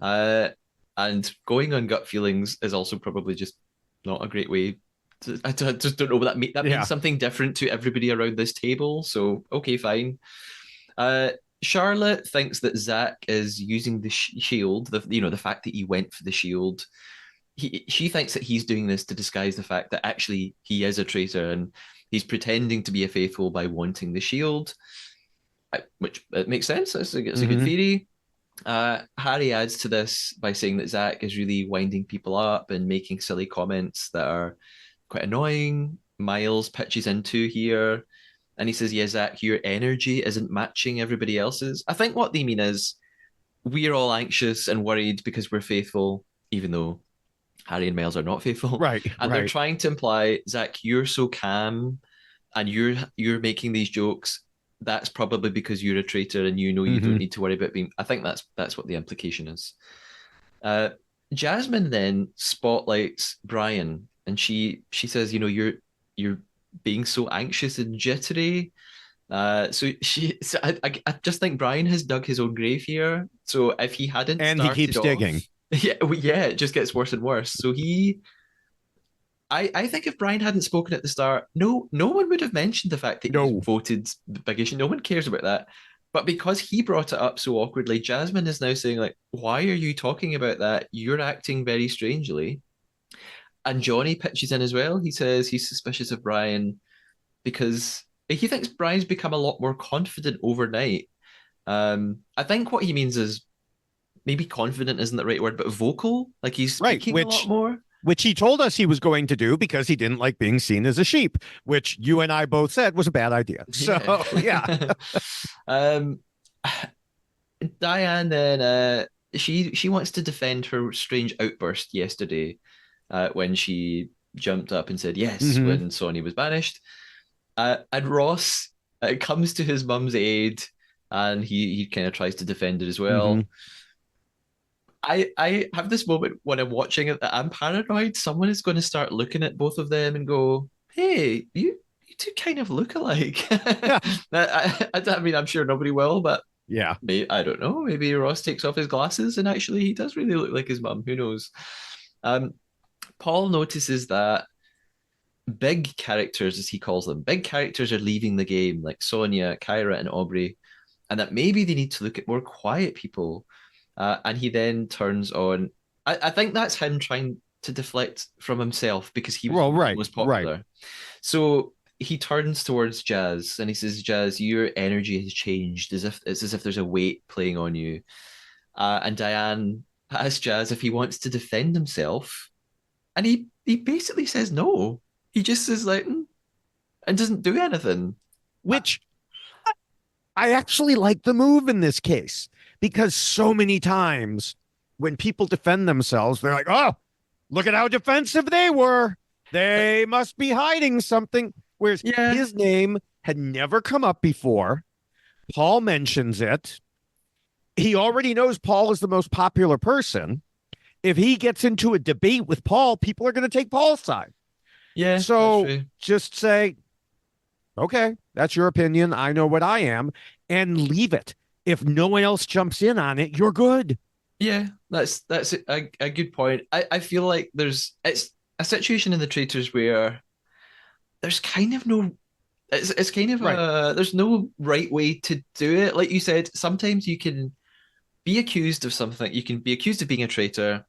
Uh, and going on gut feelings is also probably just not a great way. Just don't know what that means Yeah. something different to everybody around this table. So okay, fine. Uh, Charlotte thinks that Zach is using the shield, the fact that he went for the shield. She thinks that he's doing this to disguise the fact that actually he is a traitor, and he's pretending to be a faithful by wanting the shield, which it makes sense. It's a good Mm-hmm. theory. Harry adds to this by saying that Zach is really winding people up and making silly comments that are quite annoying. Miles pitches into here, and he says, yeah, Zach, your energy isn't matching everybody else's. I think what they mean is we're all anxious and worried because we're faithful, even though Harry and Miles are not faithful. Right. And they're Right. trying to imply, Zach, you're so calm and you're making these jokes. That's probably because you're a traitor and you don't Mm-hmm. need to worry about being. I think that's what the implication is. Uh, Jasmine then spotlights Brian, and she says, you're being so anxious and jittery. So I just think Brian has dug his own grave here. So if he hadn't And he started keeps off, digging. yeah, it just gets worse and worse. So I think if Brian hadn't spoken at the start, no one would have mentioned the fact that he's No. voted the biggest. No one cares about that. But because he brought it up so awkwardly, Jasmine is now saying, like, why are you talking about that? You're acting very strangely. And Johnny pitches in as well. He says he's suspicious of Brian because he thinks Brian's become a lot more confident overnight. I think what he means is maybe confident isn't the right word, but vocal. Like he's Right. speaking a lot more. Which he told us he was going to do because he didn't like being seen as a sheep, which you and I both said was a bad idea. Yeah. So, yeah. um, Diane then she wants to defend her strange outburst yesterday when she jumped up and said yes Mm-hmm. when Sonny was banished. And Ross comes to his mum's aid, and he kind of tries to defend it as Mm-hmm. well. I have this moment when I'm watching it that I'm paranoid. Someone is going to start looking at both of them and go, "Hey, you two kind of look alike." Yeah. I mean, I'm sure nobody will, but Yeah. I don't know. Maybe Ross takes off his glasses and actually he does really look like his mum. Who knows? Um, Paul notices that big characters, as he calls them, big characters are leaving the game, like Sonia, Kyra, and Aubrey, and that maybe they need to look at more quiet people. And he then turns on. I think that's him trying to deflect from himself because he Well, was the right. most Right. popular. So he turns towards Jazz and he says, "Jazz, your energy has changed. As if it's as if there's a weight playing on you." And Diane asks Jazz if he wants to defend himself, and he basically says no. He just says like and doesn't do anything. Uh, Which I actually like the move in this case because so many times when people defend themselves, they're like, oh, look at how defensive they were. like They must be hiding something. Whereas yeah, his name had never come up before. Paul mentions it. He already knows Paul is the most popular person. If he gets into a debate with Paul, people are going to take Paul's side. yeah, that's So true. just say, okay, that's your opinion. I know what I am, and leave it. If no one else jumps in on it, you're good. Yeah, that's a good point. I feel like it's a situation in the Traitors where there's kind of no it's kind of Right. there's no right way to do it. Like you said, sometimes you can be accused of something. You can be accused of being a traitor,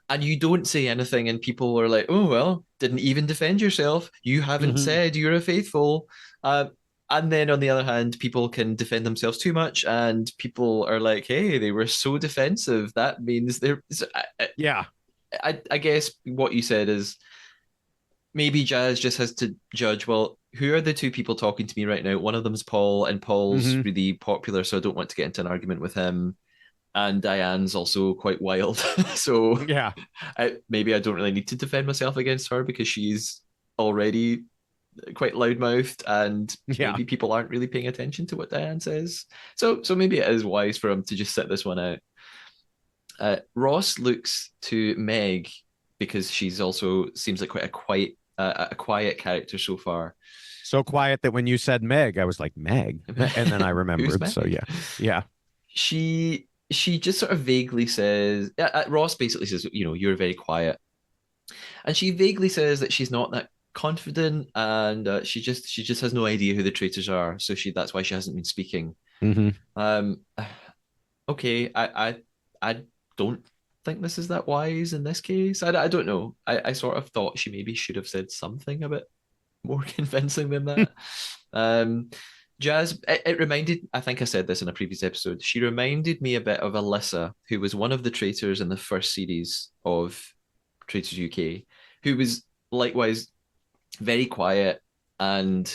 and you don't say anything, and people are like, "Oh well, didn't even defend yourself. You haven't Mm-hmm. said you're a faithful." Uh, and then on the other hand, people can defend themselves too much, and people are like, "Hey, they were so defensive. That means they're." Yeah. I guess what you said is maybe Jazz just has to judge, well, who are the two people talking to me right now? One of them's Paul, and Paul's Mm-hmm. really popular, so I don't want to get into an argument with him. And Diane's also quite wild. So Yeah. maybe I don't really need to defend myself against her because she's already quite loudmouthed, and Yeah. maybe people aren't really paying attention to what Diane says. So maybe it is wise for him to just sit this one out. Ross looks to Meg because she's also seems like quite a quiet character so far. So quiet that when you said Meg, I was like, Meg. And then I Who's remembered. So Meg? yeah. Yeah. She just sort of vaguely says, Ross basically says, you're very quiet, and she vaguely says that she's not that confident, and she just has no idea who the traitors are, so that's why she hasn't been speaking. Mm-hmm. Um, okay, I don't think this is that wise in this case. I don't know. I sort of thought she maybe should have said something a bit more convincing than that. Um, Jazz, it reminded, I think I said this in a previous episode, she reminded me a bit of Alyssa, who was one of the traitors in the first series of Traitors UK, who was likewise very quiet. And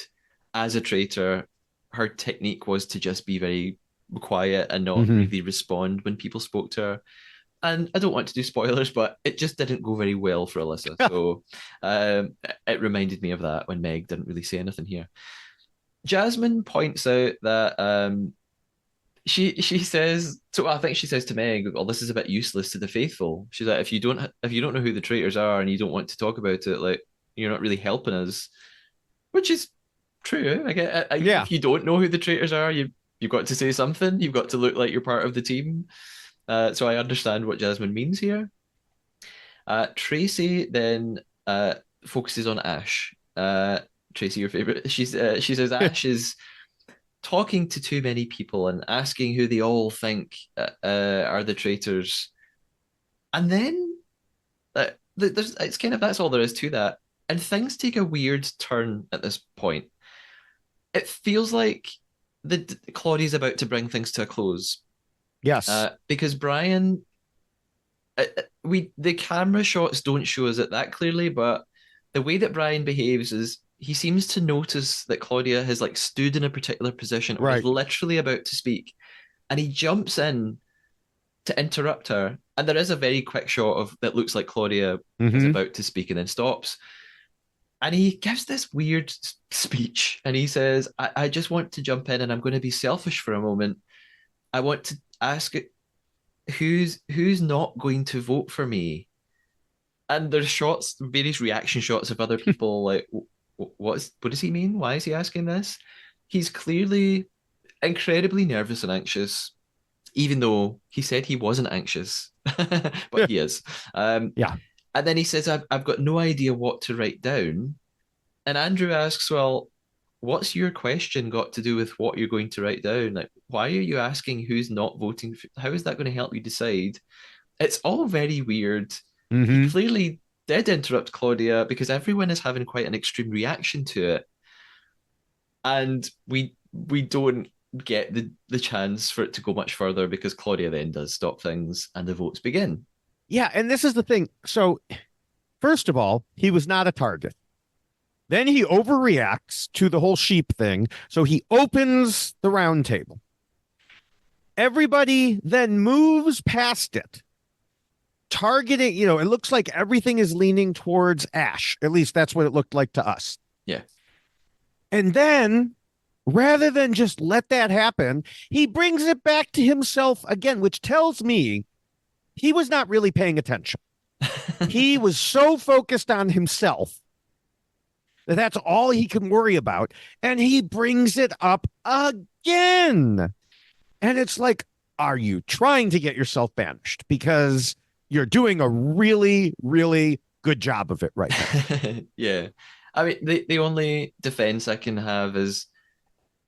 as a traitor, her technique was to just be very quiet and not Mm-hmm. really respond when people spoke to her. And I don't want to do spoilers, but it just didn't go very well for Alyssa. So it reminded me of that when Meg didn't really say anything here. Jasmine points out that she says, so I think she says to Meg, "Well, this is a bit useless to the faithful." She's like, "If you don't know who the traitors are and you don't want to talk about it, like you're not really helping us," which is true. I get even Yeah. if you don't know who the traitors are, you've got to say something. You've got to look like you're part of the team. So I understand what Jasmine means here. Tracy then focuses on Ash. Tracy, your favorite. She says Ash is talking to too many people and asking who they all think are the traitors, and then it's kind of that's all there is to that. And things take a weird turn at this point. It feels like the Claudia's about to bring things to a close Yes. because Brian we the camera shots don't show us it that clearly, but the way that Brian behaves is he seems to notice that Claudia has like stood in a particular position or is Right. literally about to speak, and he jumps in to interrupt her. And there is a very quick shot of that looks like Claudia is Mm-hmm. about to speak and then stops. And he gives this weird speech and he says, I just want to jump in and I'm going to be selfish for a moment. I want to ask who's not going to vote for me, and there's shots, various reaction shots of other people like, what does he mean? Why is he asking this? He's clearly incredibly nervous and anxious, even though he said he wasn't anxious, but he is. Um, Yeah. and then he says, I've got no idea what to write down. And Andrew asks, well, what's your question got to do with what you're going to write down? Like, why are you asking who's not voting? How is that going to help you decide? It's all very weird. He Mm-hmm. clearly did interrupt Claudia because everyone is having quite an extreme reaction to it, and we don't. get the chance for it to go much further because Claudia then does stop things and the votes begin. Yeah, and this is the thing. So, first of all, he was not a target. Then he overreacts to the whole sheep thing. So he opens the round table. Everybody then moves past it, targeting, it looks like everything is leaning towards Ash. At least that's what it looked like to us. Yeah. And then, rather than just let that happen, he brings it back to himself again, which tells me he was not really paying attention. He was so focused on himself that that's all he can worry about. And he brings it up again. And it's like, are you trying to get yourself banished? Because you're doing a really, really good job of it right now. Yeah. I mean, the only defense I can have is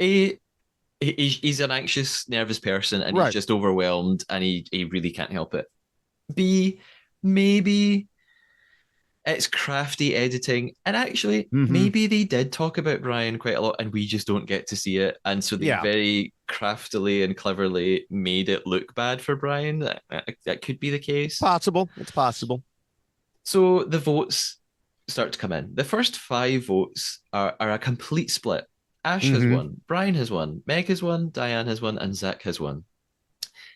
A, he's an anxious, nervous person and he's Right. just overwhelmed and he really can't help it. B, maybe it's crafty editing. And actually, Mm-hmm. maybe they did talk about Brian quite a lot and we just don't get to see it. And so they Yeah. very craftily and cleverly made it look bad for Brian. That could be the case. Possible. It's possible. So the votes start to come in. The first five votes are a complete split. Ash has Mm-hmm. won, Brian has won, Meg has won, Diane has won, and Zach has won.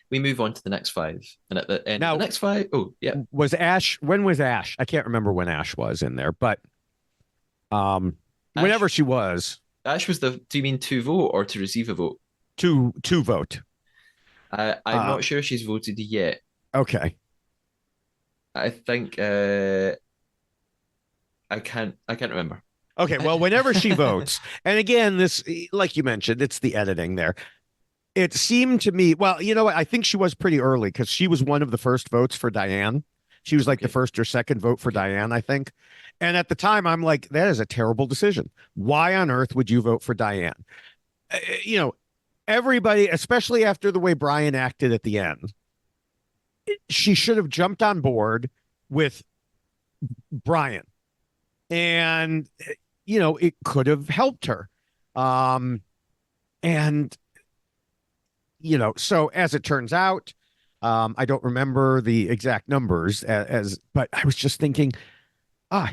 We move on to the next five. And at the end of the Now, next five, oh, yeah. when was Ash? I can't remember when Ash was in there, but um, Ash whenever she was Ash was the, do you mean to vote or to receive a vote? to vote. I'm Uh, not sure she's voted yet. okay. I think I can't remember. Okay, well, whenever she votes, and again, this, like you mentioned, it's the editing there. It seemed to me, well, you know what? I think she was pretty early because she was one of the first votes for Diane. She was like the Okay. first or second vote for Okay. Diane, I think. And at the time, I'm like, that is a terrible decision. Why on earth would you vote for Diane? You know, everybody, especially after the way Brian acted at the end, she should have jumped on board with Brian. And, it could have helped her. Um, and so as it turns out, I don't remember the exact numbers but I was just thinking,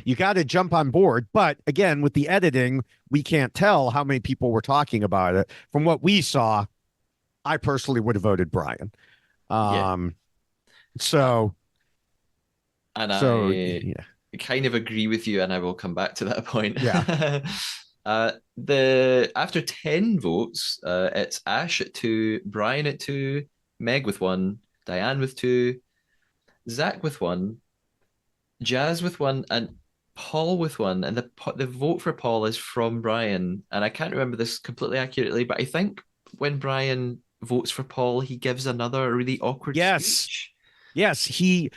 you got to jump on board. But again, with the editing, we can't tell how many people were talking about it. From what we saw, I personally would have voted Brian. Yeah. Um, Uh, so, and so I yeah, kind of agree with you, and I will come back to that point. yeah. The after 10 votes, it's Ash at two, Brian at two, Meg with one, Diane with two, Zach with one, Jazz with one, and Paul with one. And the vote for Paul is from Brian. And I can't remember this completely accurately, but I think when Brian votes for Paul, he gives another really awkward Yes. speech. Yes, he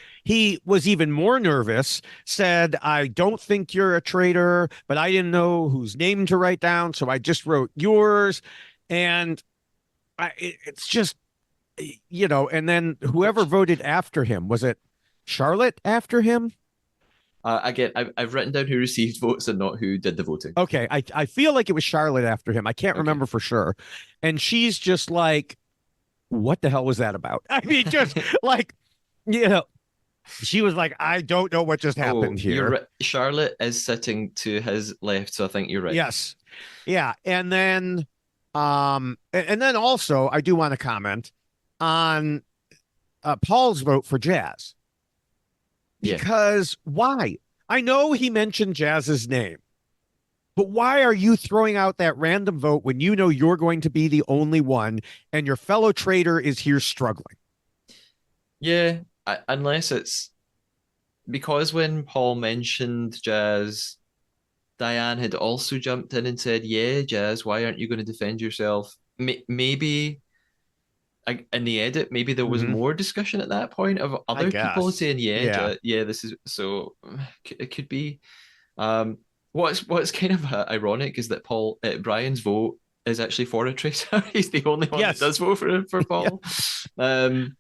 was even more nervous, said, I don't think you're a traitor, but I didn't know whose name to write down, so I just wrote yours. And it's just, and then whoever Which voted after him, was it Charlotte after him? again, I've written down who received votes and not who did the voting. Okay, I feel like it was Charlotte after him. I can't Okay. remember for sure. And she's just like, what the hell was that about? I mean, just like, you know, she was like, I don't know what just Oh, happened you're here. right. Charlotte is sitting to his left, so I think you're right. Yes. Yeah. And then and then also I do want to comment on Paul's vote for Jazz. Yeah. Because why? I know he mentioned Jazz's name, but why are you throwing out that random vote when you know you're going to be the only one and your fellow traitor is here struggling? Yeah. Unless it's because when Paul mentioned Jazz, Diane had also jumped in and said, "Yeah, Jazz, why aren't you going to defend yourself?" Maybe in the edit, maybe there was Mm-hmm. more discussion at that point of I other people guess. saying, "Yeah, Yeah. yeah, this is so." It could be. Um, what's kind of ironic is that Brian's vote is actually for a traitor. He's the only one that Yes. does vote for Yeah. Paul. Um,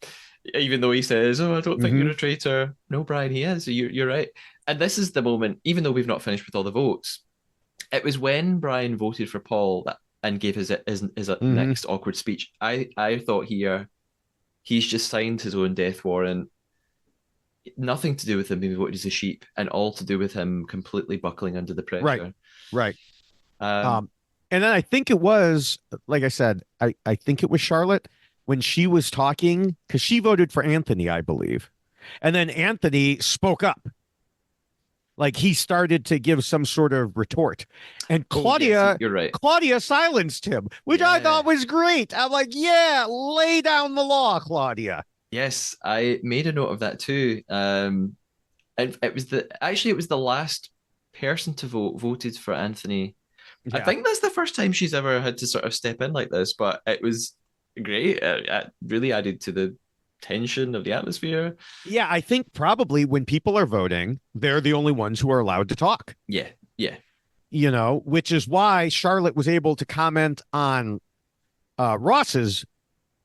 even though he says, "Oh, I don't think Mm-hmm. you're a traitor." No, Brian, he is. You're right. And this is the moment, even though we've not finished with all the votes, it was when Brian voted for Paul that and gave his Hmm. next awkward speech. I thought here he's just signed his own death warrant. Nothing to do with him being voted as a sheep, and all to do with him completely buckling under the Right. pressure. Right. Um, Um, and then I think it was, like I said, I think it was Charlotte when she was talking because she voted for Anthony, I believe. And then Anthony spoke up. Like he started to give some sort of retort. And oh yes, Claudia you're right. Claudia silenced him, which I Yeah. thought was great. I'm like, yeah, lay down the law, Claudia. Yes, I made a note of that too. And it was it was the last person to voted for Anthony. I Yeah. think that's the first time she's ever had to sort of step in like this, but it was great. It really added to the tension of the atmosphere. Yeah, I think probably when people are voting, they're the only ones who are allowed to talk, Yeah, yeah, which is why Charlotte was able to comment on Ross's,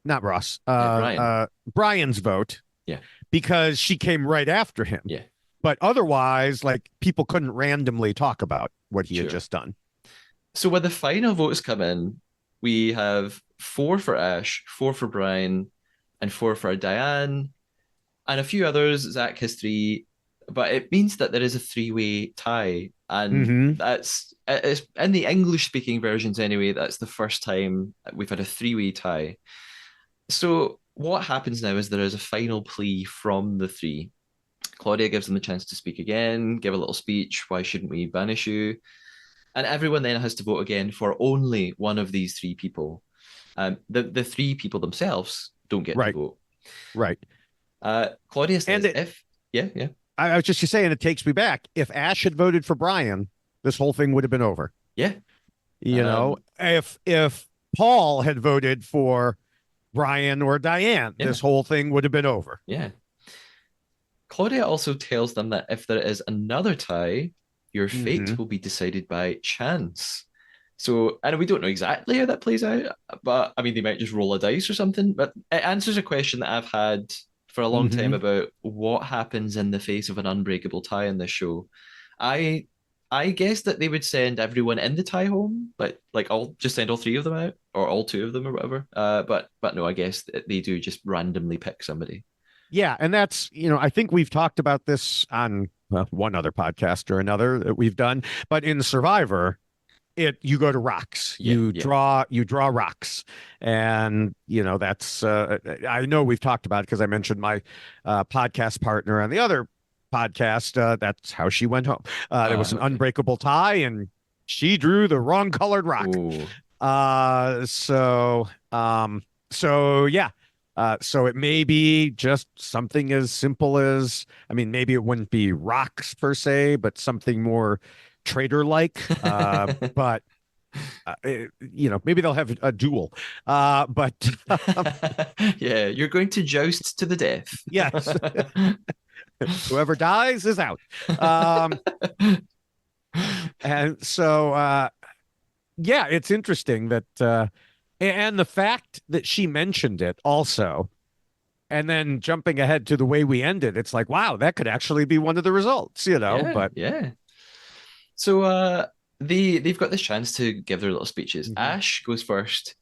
not Ross, yeah. Brian. Brian's vote Yeah, because she came right after him. yeah, But otherwise, like people couldn't randomly talk about what he had sure. just done. So when the final votes come in, we have four for Ash, four for Brian, and four for Diane, and a few others. Zach has three, but it means that there is a three-way tie, and Hmm. that's it's in the English-speaking versions anyway. That's the first time we've had a three-way tie. So what happens now is there is a final plea from the three. Claudia gives them the chance to speak again, give a little speech. Why shouldn't we banish you? And everyone then has to vote again for only one of these three people. The three people themselves don't get to Right, vote. right. Claudia And says, if yeah, yeah, I was just saying, it takes me back. If Ash had voted for Brian, this whole thing would have been over. yeah, um, If Paul had voted for Brian or Diane, yeah, this whole thing would have been over. yeah. Claudia also tells them that if there is another tie, your Hmm. fate will be decided by chance. So, and we don't know exactly how that plays out, but I mean, they might just roll a dice or something. But it answers a question that I've had for a long time Hmm. about what happens in the face of an unbreakable tie in this show. I I guess that they would send everyone in the tie home, like all just send all three of them out or all two of them or whatever. But no, I guess they do just randomly pick somebody. Yeah, and that's, I think we've talked about this on one other podcast or another that we've done, but in Survivor, you go to rocks. Yeah, yeah. You draw rocks. And that's I know we've talked about it because I mentioned my podcast partner on the other podcast. That's how she went home. There was an Okay. unbreakable tie and she drew the wrong colored rock. Oh, Uh, so, um, so yeah. So it may be just something as simple as, I mean, maybe it wouldn't be rocks per se, but something more traitor-like. But maybe they'll have a duel. But yeah, you're going to joust to the death. yes, whoever dies is out. Um, and so, yeah, it's interesting that, and the fact that she mentioned it also, and then jumping ahead to the way we ended, it's like, wow, that could actually be one of the results. Yeah, But yeah. So they've got this chance to give their little speeches. mhm. Ash goes first.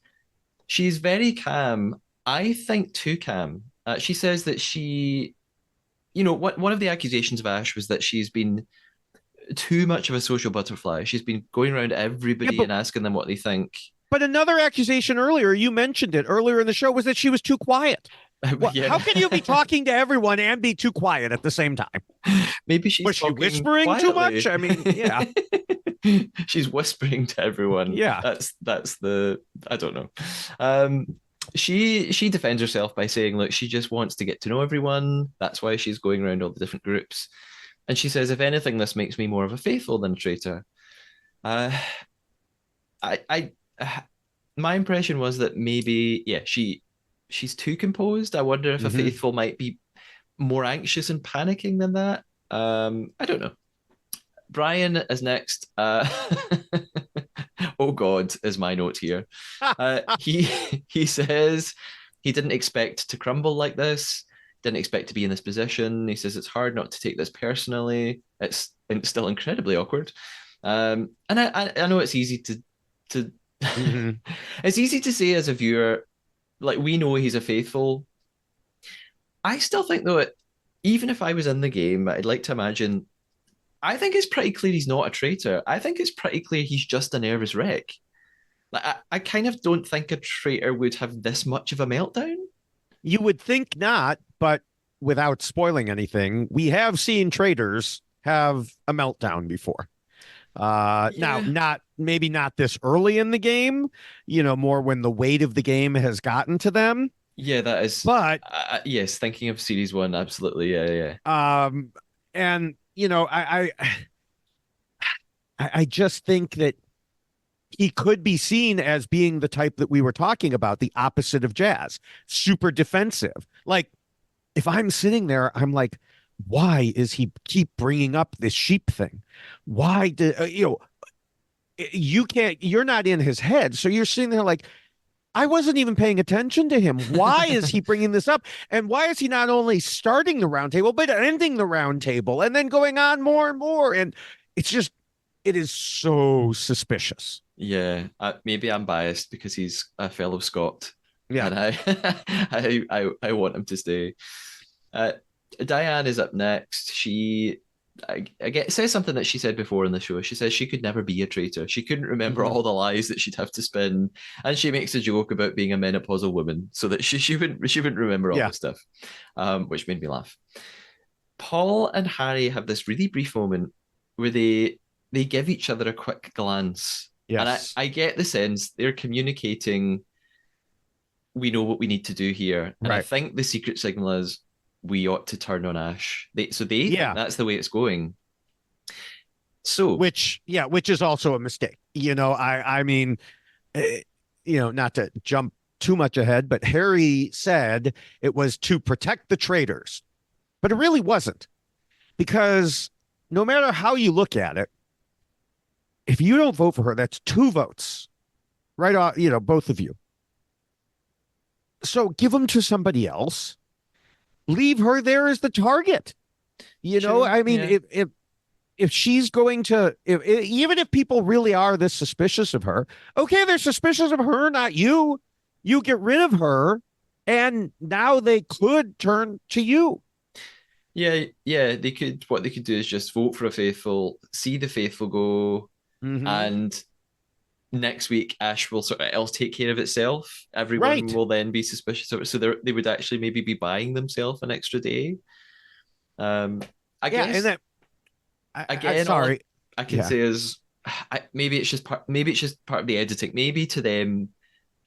She's very calm. I think too calm. She says that one of the accusations of Ash was that she's been too much of a social butterfly. She's been going around to Yeah, everybody and asking them what they think. but another accusation earlier, you mentioned it earlier in the show, was that she was too quiet. What? Yeah, How can you be talking to everyone and be too quiet at the same time? maybe she's Was she talking whispering too much? quietly. I mean, yeah, She's whispering to everyone. yeah, That's the I don't know. Um, she defends herself by saying, look, she just wants to get to know everyone. That's why she's going around all the different groups. And she says, if anything, this makes me more of a faithful than a traitor. Uh, I my impression was that maybe, yeah, she's too composed. I wonder if a hmm faithful might be more anxious and panicking than that. I don't know. Brian is next. Oh God, is my note here. He he says he didn't expect to crumble like this. Didn't expect to be in this position. He says it's hard not to take this personally. It's still incredibly awkward. And I know it's easy to Hmm. It's easy to say as a viewer, like we know he's a faithful. I still think though, even if I was in the game, I'd like to imagine. I think it's pretty clear he's not a traitor. I think it's pretty clear he's just a nervous wreck. Like I kind of don't think a traitor would have this much of a meltdown. You would think not, but without spoiling anything, we have seen traders have a meltdown before. Now, Yeah. not maybe not this early in the game, more when the weight of the game has gotten to them. Yeah, that is. But Yes, thinking of series one, absolutely. Yeah, yeah, um, and I just think that he could be seen as being the type that we were talking about, the opposite of Jazz, super defensive. Like if I'm sitting there, I'm like, why is he keep bringing up this sheep thing? Why do you can't? You're not in his head, so you're sitting there like, I wasn't even paying attention to him. Why is he bringing this up? And why is he not only starting the round table, but ending the round table and then going on more and more? And it's just, it is so suspicious. yeah. Maybe I'm biased because he's a fellow Scot, Yeah. and I want him to stay. Uh, Diane is up next. I get says something that she said before in the show. She says she could never be a traitor. She couldn't remember Mhm. all the lies that she'd have to spin, and she makes a joke about being a menopausal woman, so that she wouldn't remember all Yeah. this stuff, which made me laugh. Paul and Harry have this really brief moment where they give each other a quick glance, and Yes. I get the sense they're communicating. We know what we need to do here, and I Right. think the secret signal is we ought to turn on Ash. They think Yeah. that's the way it's going. So Which is also a mistake. I mean, eh, not to jump too much ahead, but Harry said it was to protect the traitors, but it really wasn't because no matter how you look at it, if you don't vote for her, that's two votes, right? Both of you. So give them to somebody else. Leave her there as the target. true, I mean, yeah, if she's going to, even if people really are this suspicious of her, okay, they're suspicious of her, not you. You get rid of her, and now they could turn to you. yeah, yeah. What they could do is just vote for a faithful, see the faithful go, Hmm. and next week Ash will sort of else take care of itself. Everyone Right. will then be suspicious of it, so they would actually maybe be buying themselves an extra day. Um, I Yeah. And guess that, again, all sorry. I can Yeah. say is maybe it's just part of the editing. Maybe to them,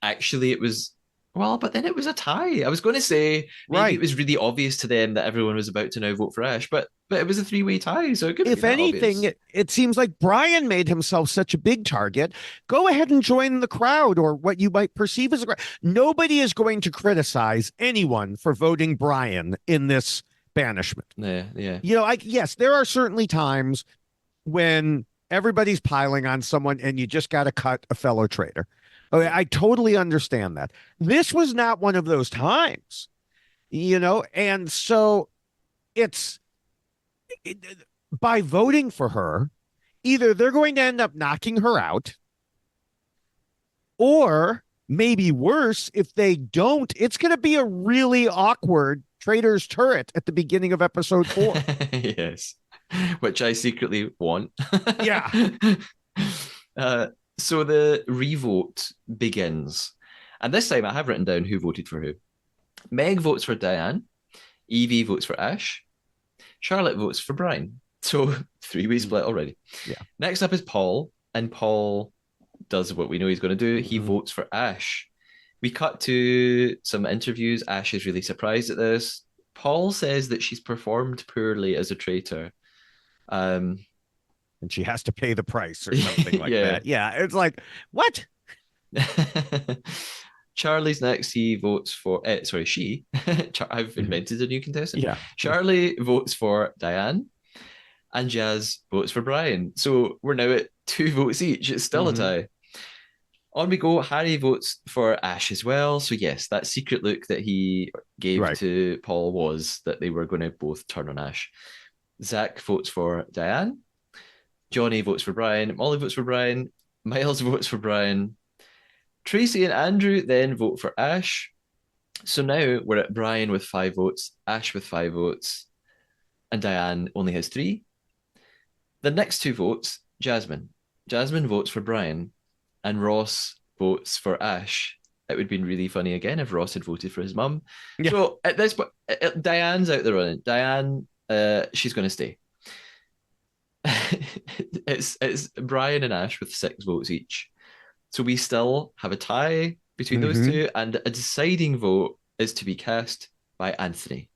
actually, it was well, but then it was a tie. I was going to say maybe it Right. was really obvious to them that everyone was about to now vote for Ash, but it was a three-way tie, so it couldn't be If that anything, obvious. it seems like Brian made himself such a big target. Go ahead and join the crowd or what you might perceive as a crowd. Nobody is going to criticize anyone for voting Brian in this banishment. Yeah, yeah, Yes, there are certainly times when everybody's piling on someone and you just got to cut a fellow traitor. Okay, yeah. I totally understand that. This was not one of those times, and so it's it, by voting for her, either they're going to end up knocking her out, or maybe worse, if they don't, it's going to be a really awkward Traitor's Turret at the beginning of episode 4. Yes, which I secretly want. Yeah. uh, so the revote begins, and this time I have written down who voted for who. Meg votes for Diane. Evie votes for Ash. Charlotte votes for Brian. So three-way split already. Yeah. Next up is Paul, and Paul does what we know he's going to do. He Mm-hmm. votes for Ash. We cut to some interviews. Ash is really surprised at this. Paul says that she's performed poorly as a traitor. Um, And she has to pay the price or something like yeah. that. Yeah. It's like, what? Charlie's next. He votes for. Sorry, she. I've Mm-hmm. invented a new contestant. Yeah. Charlie votes for Diane, and Jazz votes for Brian. So we're now at two votes each. It's still a Mm-hmm. tie. On we go. Harry votes for Ash as well. So yes, that secret look that he gave Right. to Paul was that they were going to both turn on Ash. Zach votes for Diane. Johnny votes for Brian. Molly votes for Brian. Miles votes for Brian. Tracy and Andrew then vote for Ash. So now we're at Brian with 5 votes, Ash with 5 votes, and Diane only has three. The next 2 votes, Jasmine. Jasmine votes for Brian, and Ross votes for Ash. It would have been really funny again if Ross had voted for his mum. Yeah. So at this point, Diane's out the running. Diane, she's going to stay. It's Brian and Ash with 6 votes each. So we still have a tie between those Mm-hmm. two, and a deciding vote is to be cast by Anthony.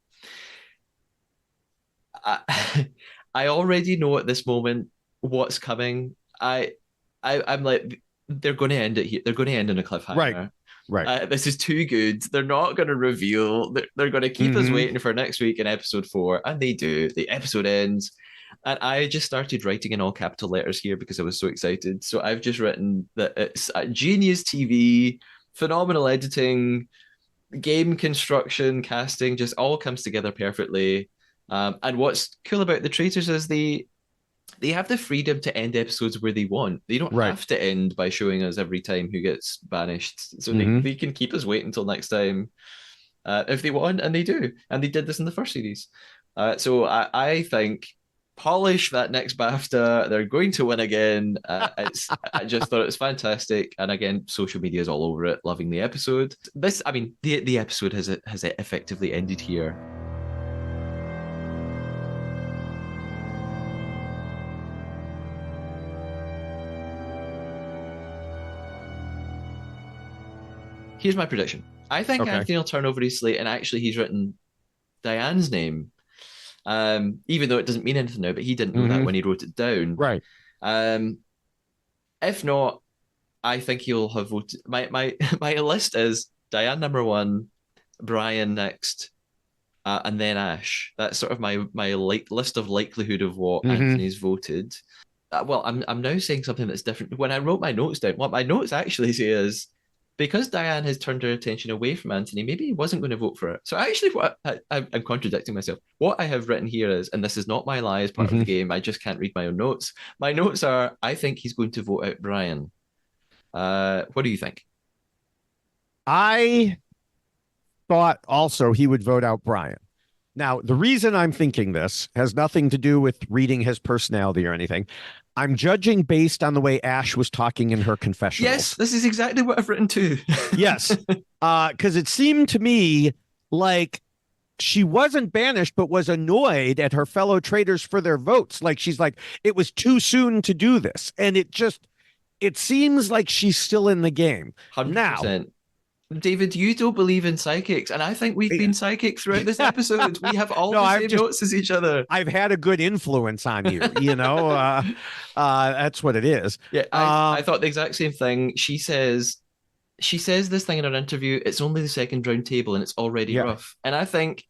I, I already know at this moment what's coming. I'm like, they're going to end it here. They're going to end on a Right. cliffhanger. Right. This is too good. They're not going to reveal. They're going to keep us Mm-hmm. waiting for next week in episode 4, and they do. The episode ends, and I just started writing in all capital letters here because I was so excited. So I've just written that it's genius TV, phenomenal editing, game construction, casting, just all comes together perfectly. And what's cool about the Traitors is they have the freedom to end episodes where they want. They don't Right. have to end by showing us every time who gets banished. So Mm-hmm. they can keep us waiting until next time if they want, and they do. And they did this in the first series. So I think polish that next BAFTA. They're going to win again. I just thought it was fantastic, and again, social media is all over it, loving the episode. I mean, the episode has it effectively ended here. Here's my prediction. I think Okay. Anthony will turn over his slate, and actually, he's written Diane's name, even though it doesn't mean anything now. But he didn't know that Mm-hmm. when he wrote it down. Right. Um, if not, I think he'll have voted. My my list is Diane number one, Brian next, and then Ash. That's sort of my list of likelihood of what Mm-hmm. Anthony's voted. Well, I'm now saying something that's different. When I wrote my notes down, what my notes actually say is because Diane has turned her attention away from Anthony, maybe he wasn't going to vote for it. So actually, I'm contradicting myself. What I have written here is, and this is not my lie as part of the Mm-hmm. game. I just can't read my own notes. My notes are, I think he's going to vote out Brian. What do you think? I thought also he would vote out Brian. Now, the reason I'm thinking this has nothing to do with reading his personality or anything. I'm judging based on the way Ash was talking in her Yes, confessionals. this is exactly what I've written too. Yes, because it seemed to me like she wasn't banished, but was annoyed at her fellow traitors for their votes. Like she's like, it was too soon to do this. And it seems like she's still in the game. Now, 100%. David, you don't believe in psychics, and I think we've been psychic throughout this episode. We have all no, the same notes as each other. I've had a good influence on you, you know, that's what it is. Yeah, I thought the exact same thing. She says this thing in her interview. It's only the second round table, and it's already Yeah, rough. And I think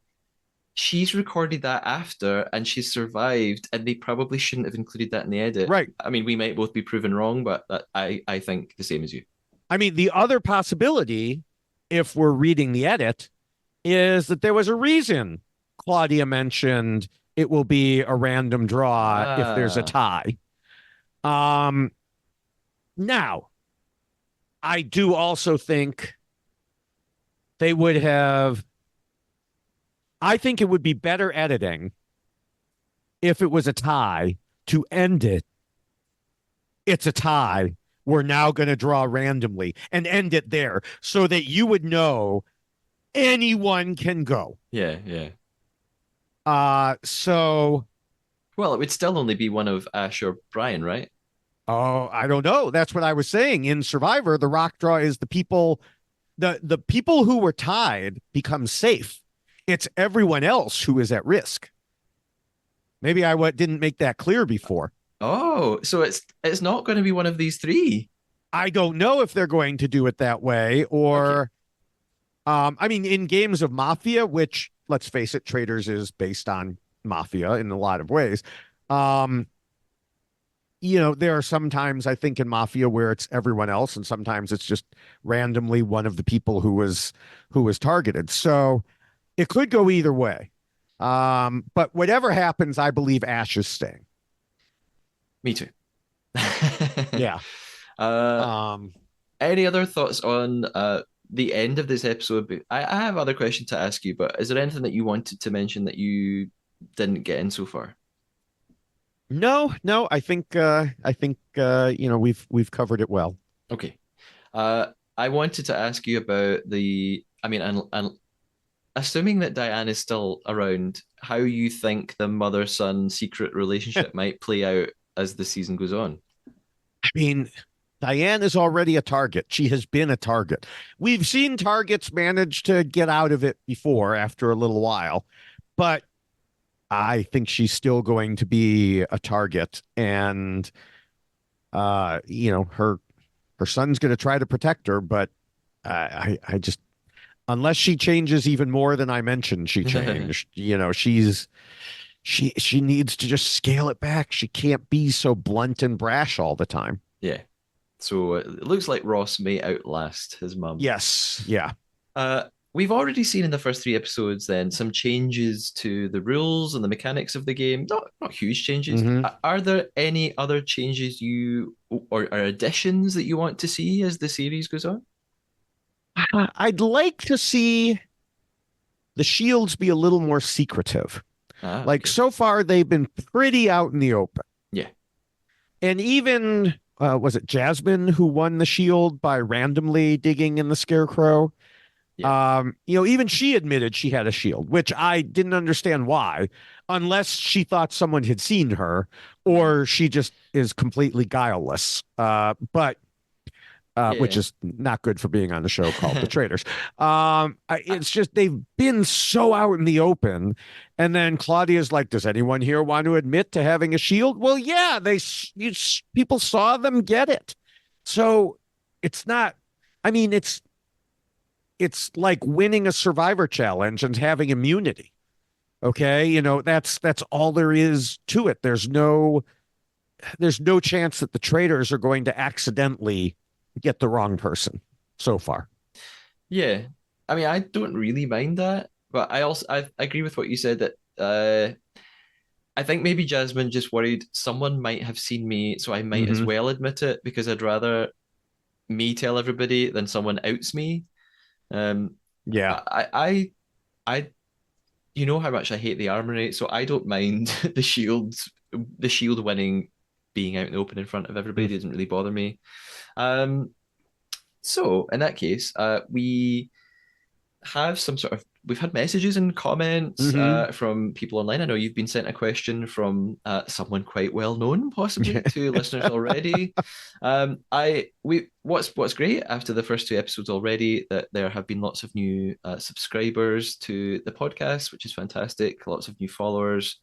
she's recorded that after, and she's survived, and they probably shouldn't have included that in the edit. right. I mean, we might both be proven wrong, but I think the same as you. I mean, the other possibility, if we're reading the edit, is that there was a reason Claudia mentioned it will be a random draw if there's a Ah, tie. Um, Now, I do also think they would have, I think it would be better editing if it was a tie to end it. It's a tie. We're now going to draw randomly and end it there so that you would know anyone can go. yeah, yeah. So Well, it would still only be one of Ash or Brian, right? oh, I don't know. That's what I was saying. In Survivor, the rock draw is the people who were tied become safe. It's everyone else who is at risk. Maybe I didn't make that clear before. Oh, so it's not going to be one of these three. I don't know if they're going to do it that way Okay. or I mean in games of Mafia, which let's face it, Traitors is based on Mafia in a lot of ways. Um there are sometimes I think in Mafia where it's everyone else and sometimes it's just randomly one of the people who was targeted. So it could go either way. But whatever happens, I believe Ash is staying. Me too. Yeah. uh, Um, Any other thoughts on the end of this episode? I have other questions to ask you, but is there anything that you wanted to mention that you didn't get in so far? No, no, we've covered it well. Okay. I wanted to ask you about I mean, and assuming that Diane is still around, how you think the mother-son secret relationship might play out as the season goes on. I mean, Diane is already a target. She has been a target. We've seen targets manage to get out of it before after a little while, but I think she's still going to be a target. And her son's going to try to protect her, but I just unless she changes even more than I mentioned she changed, she needs to just scale it back. She can't be so blunt and brash all the time. Yeah. So it looks like Ross may outlast his mum. Yes, yeah. Uh, we've already seen in the first three episodes then some changes to the rules and the mechanics of the game. Not huge changes. Hmm. Are there any other changes or additions that you want to see as the series goes on? I'd like to see the shields be a little more secretive. Like Okay. so far, they've been pretty out in the open. Yeah. And even was it Jasmine who won the shield by randomly digging in the scarecrow? Yeah. Even she admitted she had a shield, which I didn't understand why, unless she thought someone had seen her, Mm. or she just is completely guileless. But which Yeah. is not good for being on the show called The Traitors. It's just they've been so out in the open, and then Claudia's like, "Does anyone here want to admit to having a shield?" Well, yeah, people saw them get it, so it's not. I mean, it's like winning a Survivor challenge and having immunity. Okay, that's all there is to it. There's no chance that the traitors are going to accidentally get the wrong person so far. Yeah. I mean, I don't really mind that, but I agree with what you said that I think maybe Jasmine just worried someone might have seen me, so I might as Hmm. well admit it because I'd rather me tell everybody than someone outs me. Um, Yeah. I you know how much I hate the armory, so I don't mind the shield winning, being out in the open in front of everybody doesn't really bother me. Um, so in that case, we have some sort of we've had messages and comments Hmm. from people online. I know you've been sent a question from someone quite well known, possibly to listeners already. I we what's great after the first two episodes already that there have been lots of new subscribers to the podcast, which is fantastic. Lots of new followers.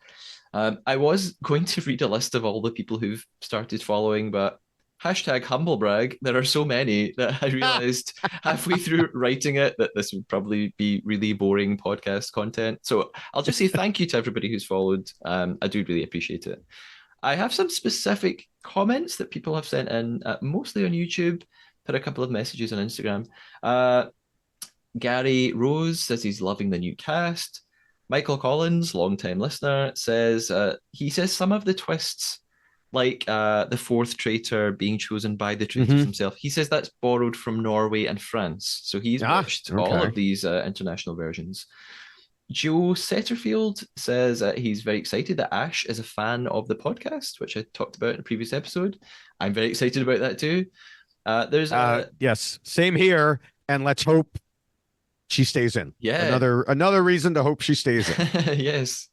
I was going to read a list of all the people who've started following, but hashtag humble brag. There are so many that I realized halfway through writing it that this would probably be really boring podcast content. So I'll just say thank you to everybody who's followed. I do really appreciate it. I have some specific comments that people have sent in, mostly on YouTube. Put a couple of messages on Instagram. Gary Rose says he's loving the new cast. Michael Collins, long-time listener, says he says some of the twists, like the fourth traitor being chosen by the traitors Hmm. himself, he says that's borrowed from Norway and France. So he's Ah, watched all okay. of these international versions. Joe Setterfield says he's very excited that Ash is a fan of the podcast, which I talked about in a previous episode. I'm very excited about that too. There's a Yes, same here. And let's hope she stays in. yeah, Another reason to hope she stays in. yes.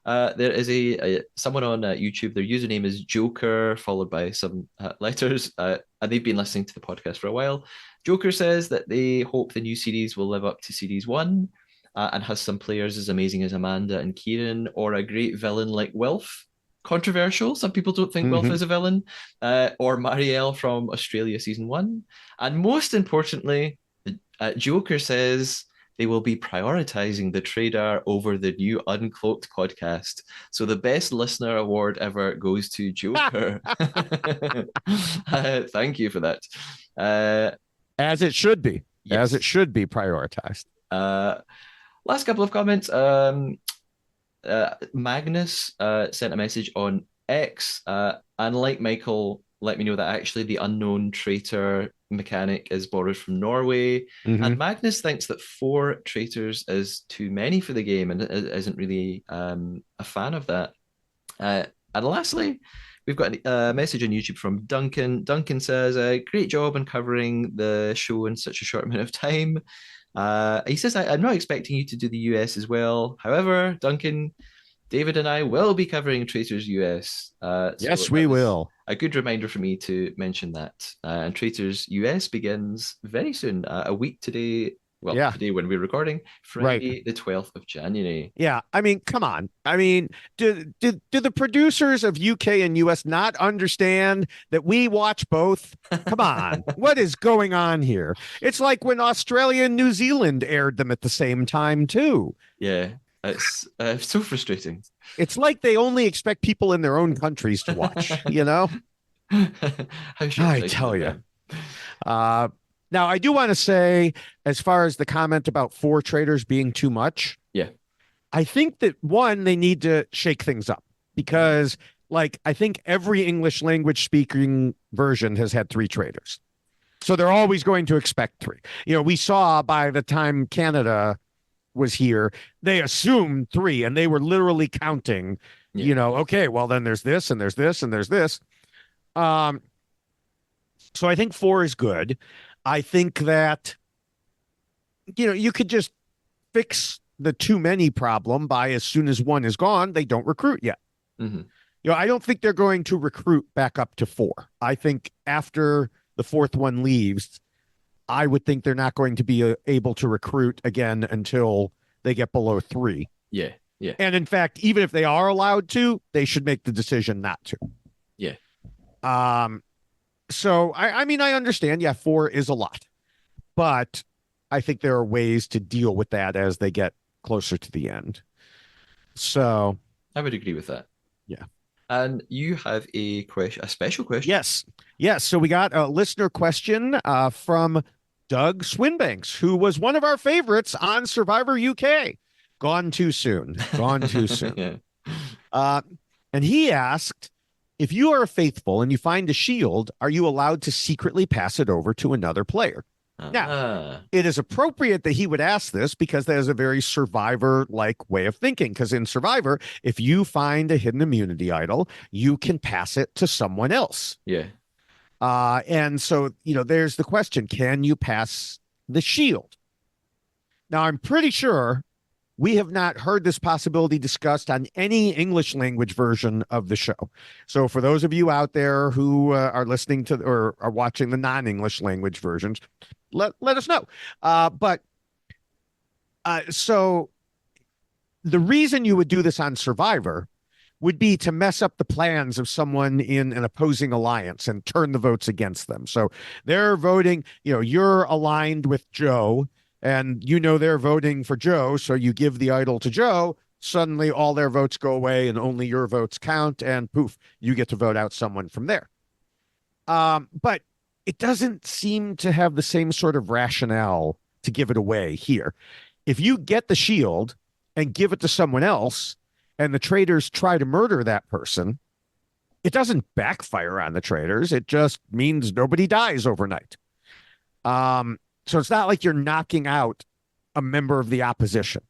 There is someone on YouTube. Their username is Joker, followed by some letters, and they've been listening to the podcast for a while. Joker says that they hope the new series will live up to series one, and has some players as amazing as Amanda and Kieran, or a great villain like Wilf. Controversial. Some people don't think Wilf Hmm. is a villain, or Marielle from Australia season one, and most importantly, Joker says they will be prioritizing the Trader over the new Uncloaked podcast. So the best listener award ever goes to Joker. Thank you for that. Uh, As it should be. As it yes. should be prioritized. Uh, last couple of comments. Magnus sent a message on X, and like Michael, let me know that actually the unknown traitor mechanic is borrowed from Norway. Hmm. And Magnus thinks that 4 traitors is too many for the game and isn't really a fan of that. And lastly, we've got a message on YouTube from Duncan. Duncan says, great job on covering the show in such a short amount of time. He says, I'm not expecting you to do the US as well. However, Duncan, David and I will be covering Traitors US. So Yes, that we was will. a good reminder for me to mention that. And Traitors US begins very soon, a week today. Well, Yeah, today when we're recording, right. Friday, the 12th of January. Yeah, I mean, come on. I mean, do the producers of UK and US not understand that we watch both? Come on. What is going on here? It's like when Australia and New Zealand aired them at the same time, too. Yeah, it's so frustrating. It's like they only expect people in their own countries to watch, you know? How I short-sighted tell of you. them. Uh, Now, I do want to say, as far as the comment about 4 traders being too much, Yeah. I think that one, they need to shake things up because, like, I think every English language speaking version has had 3 traders. So they're always going to expect 3. You know, we saw by the time Canada was here, they assumed 3 and they were literally counting, Yeah. okay, well, then there's this and there's this and there's this. Um, so I think 4 is good. I think that, you could just fix the too many problem by as soon as 1 is gone, they don't recruit yet. Hmm. I don't think they're going to recruit back up to 4. I think after the 4th one leaves, I would think they're not going to be able to recruit again until they get below 3. Yeah. Yeah. And in fact, even if they are allowed to, they should make the decision not to. Yeah. Um, so I mean, I understand. Yeah, 4 is a lot, but I think there are ways to deal with that as they get closer to the end. So I would agree with that. yeah. And you have a special question. Yes. Yes. So we got a listener question from Doug Swinbanks, who was one of our favorites on Survivor UK. Gone too soon. Gone too soon. Yeah. Uh, and he asked, if you are faithful and you find a shield, are you allowed to secretly pass it over to another player? Now, Ah, it is appropriate that he would ask this because there's a very Survivor like way of thinking. Because in Survivor, if you find a hidden immunity idol, you can pass it to someone else. yeah. And so, there's the question, can you pass the shield? Now, I'm pretty sure we have not heard this possibility discussed on any English language version of the show. So, for those of you out there who are listening to or are watching the non-English language versions, let us know. So the reason you would do this on Survivor would be to mess up the plans of someone in an opposing alliance and turn the votes against them. So they're voting, you're aligned with Joe and they're voting for Joe. So you give the idol to Joe. Suddenly all their votes go away and only your votes count. And poof, you get to vote out someone from there. But it doesn't seem to have the same sort of rationale to give it away here. If you get the shield and give it to someone else, and the traitors try to murder that person, it doesn't backfire on the traitors. It just means nobody dies overnight. So it's not like you're knocking out a member of the opposition.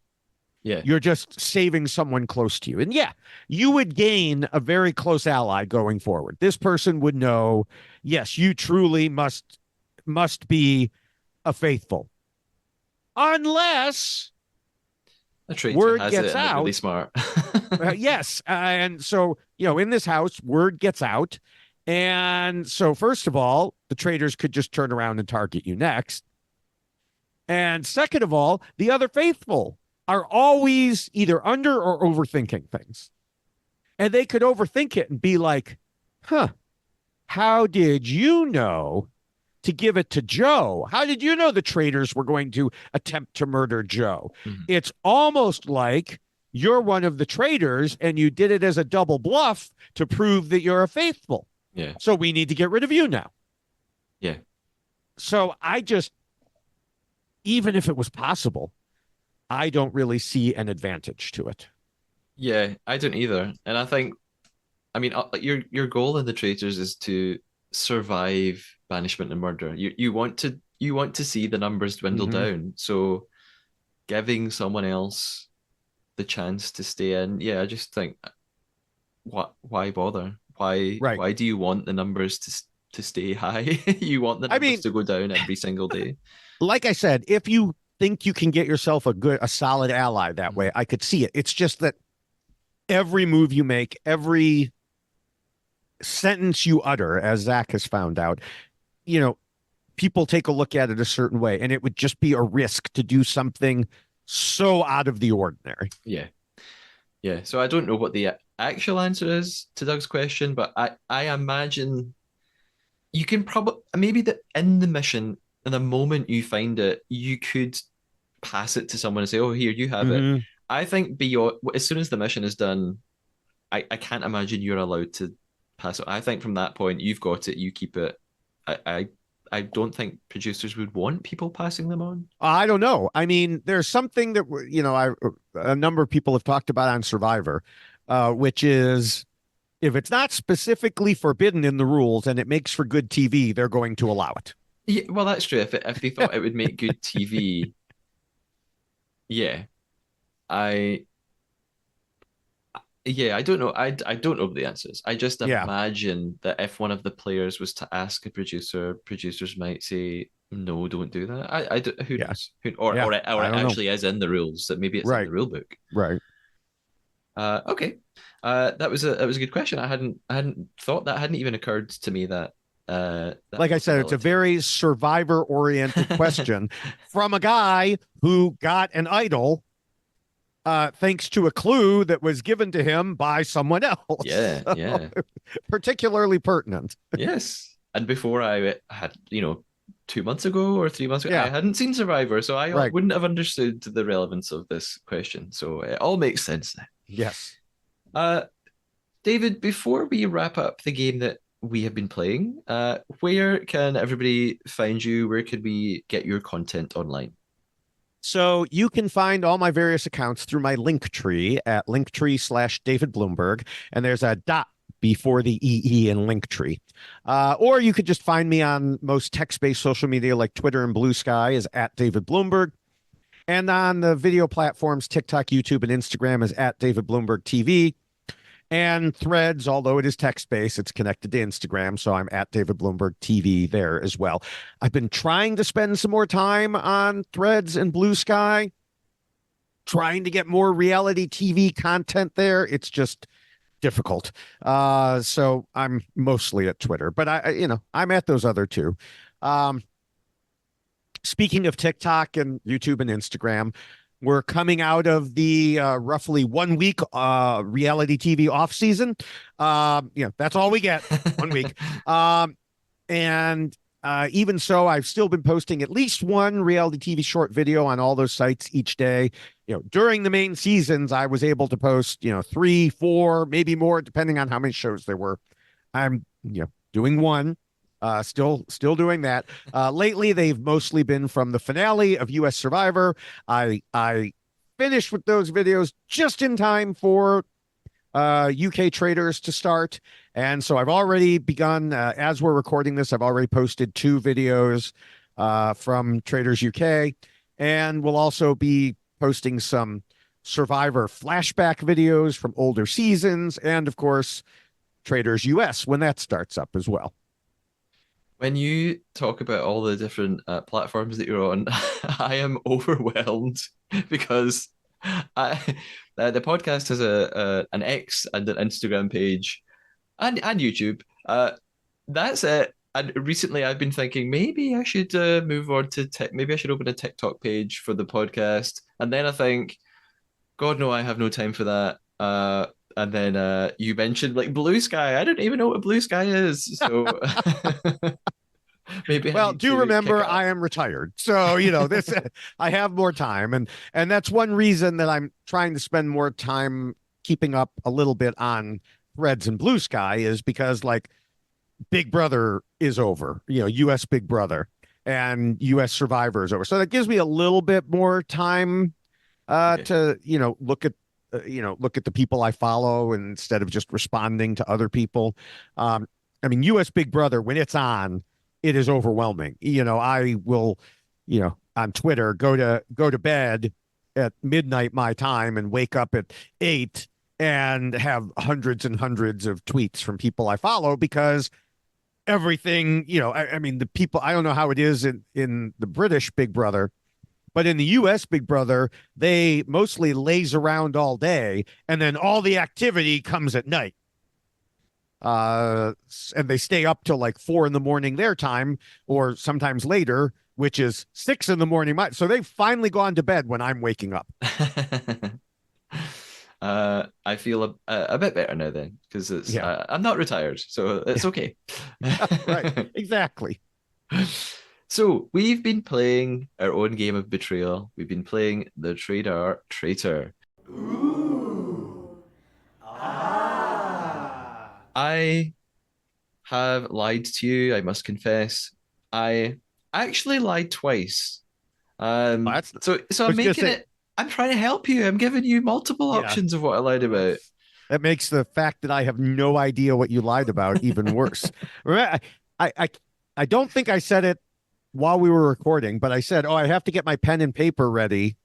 Yeah. You're just saving someone close to you. And yeah, you would gain a very close ally going forward. This person would know, yes, you truly must be a faithful. Unless A traitor word has it gets and they're really out. smart. Yes. And so, in this house, word gets out. And so, first of all, the traitors could just turn around and target you next. And second of all, the other faithful are always either under or overthinking things. And they could overthink it and be like, huh, how did you know to give it to Joe? How did you know the traitors were going to attempt to murder Joe? Mhm. It's almost like you're one of the traitors and you did it as a double bluff to prove that you're a faithful. Yeah. So we need to get rid of you now. Yeah. So even if it was possible, I don't really see an advantage to it. Yeah, I don't either. And I think, I mean, your goal in the traitors is to survive banishment and murder. You want to see the numbers dwindle Hmm. down. So giving someone else the chance to stay in, yeah, I just think what why bother? Why Right. why do you want the numbers to stay high? You want the I numbers mean, to go down every single day. like I said, if you think you can get yourself a solid ally that way, Mhm. I could see it. It's just that every move you make, every sentence you utter, as Zach has found out, you know, people take a look at it a certain way, and it would just be a risk to do something so out of the ordinary. Yeah. Yeah. So I don't know what the actual answer is to Doug's question, but I imagine you can probably maybe that in the mission, in the moment you find it, you could pass it to someone and say, "Oh, here, you have it." Hmm. I think beyond as soon as the mission is done, I can't imagine you're allowed to pass it. I think from that point, you've got it, you keep it. I don't think producers would want people passing them on. I don't know. I mean, there's something that a number of people have talked about on Survivor, which is if it's not specifically forbidden in the rules and it makes for good TV, they're going to allow it. Yeah, well, that's true. If they thought it would make good TV, yeah, I yeah, I don't know. I don't know the answers. I just Yeah, imagine that if one of the players was to ask a producer, producers might say, "No, don't do that." Who yeah, knows? Or yeah. or I it don't know. actually is in the rules that maybe it's in the Right, rule book. right. Okay. That was a good question. I hadn't thought that hadn't even occurred to me that Like I said, it's a possibility. very survivor-oriented question from a guy who got an idol thanks to a clue that was given to him by someone else. Yeah, So, yeah. particularly pertinent. Yes. And before I had, 2 months ago or 3 months ago, I Yeah, hadn't seen Survivor, so I right. wouldn't have understood the relevance of this question. So it all makes sense now. Yes. Uh, David, before we wrap up the game that we have been playing, where can everybody find you? Where could we get your content online? So you can find all my various accounts through my link tree at linktree/David Bloomberg, and there's a dot before the EE in Linktree. Or you could just find me on most text-based social media like Twitter and Blue Sky is at David Bloomberg. And on the video platforms, TikTok, YouTube, and Instagram is at David Bloomberg TV. And Threads, although it is text-based, it's connected to Instagram, so I'm at David Bloomberg TV there as well. I've been trying to spend some more time on Threads and Blue Sky, trying to get more reality TV content there. It's just difficult. So I'm mostly at Twitter, but I'm at those other two. Um, Speaking of TikTok and YouTube and Instagram, we're coming out of the roughly 1 week reality TV off season. That's all we get, 1 week. And even so, I've still been posting at least one reality TV short video on all those sites each day. During the main seasons, I was able to post, three, four, maybe more, depending on how many shows there were. I'm, doing one. Still doing that. Lately, they've mostly been from the finale of U.S. Survivor. I finished with those videos just in time for UK Traitors to start, and so I've already begun. As we're recording this, I've already posted two videos from Traitors UK, and we'll also be posting some Survivor flashback videos from older seasons, and of course, Traitors US when that starts up as well. When you talk about all the different platforms that you're on, I am overwhelmed because I, the podcast has an X and an Instagram page and YouTube. That's it. And recently, I've been thinking maybe I should move on to tech. Maybe I should open a TikTok page for the podcast. And then I think, God, no, I have no time for that. And then you mentioned like Blue Sky. I don't even know what Blue Sky is. So maybe I Well, need do to kick remember it I up. am retired. So, this I have more time and that's one reason that I'm trying to spend more time keeping up a little bit on Threads and Blue Sky is because like Big Brother is over, US Big Brother and US Survivor is over. So that gives me a little bit more time Okay. to, look at the people I follow instead of just responding to other people. I mean, US Big Brother when it's on it is overwhelming. I will, on Twitter go to bed at midnight my time and wake up at 8 and have hundreds and hundreds of tweets from people I follow because everything, I mean, the people, I don't know how it is in the British Big Brother, but in the US Big Brother, they mostly laze around all day and then all the activity comes at night. And they stay up till like 4 in the morning their time, or sometimes later, which is 6 in the morning. So they've finally gone to bed when I'm waking up. I feel a bit better now then because it's Yeah, I'm not retired, so it's yeah, okay. right. Exactly. So we've been playing our own game of betrayal. We've been playing the Traitor. I have lied to you, I must confess. I actually lied twice. Well, that's, So I I'm was gonna making say, it, I'm trying to help you. I'm giving you multiple yeah. options of what I lied Well, about. that makes the fact that I have no idea what you lied about even worse. I, I, I don't think I said it while we were recording, but I said, "Oh, I have to get my pen and paper ready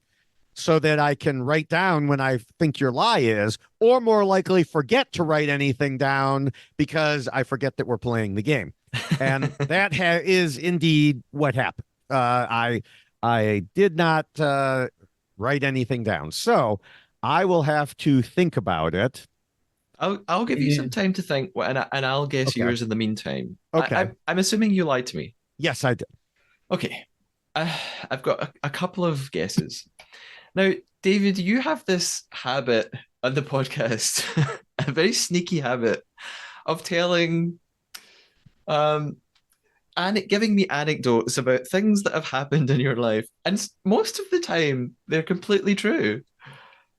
so that I can write down when I think your lie is, or more likely forget to write anything down because I forget that we're playing the game." And that is indeed what happened. I did not write anything down, so I will have to think about it. I'll give you some Yeah. time to think, and I'll guess Okay. yours in the meantime. Okay. I'm assuming you lied to me. Yes, I did. Okay, I've got a couple of guesses. Now, David, you have this habit on the podcast, a very sneaky habit of telling um and giving me anecdotes about things that have happened in your life. And most of the time, they're completely true.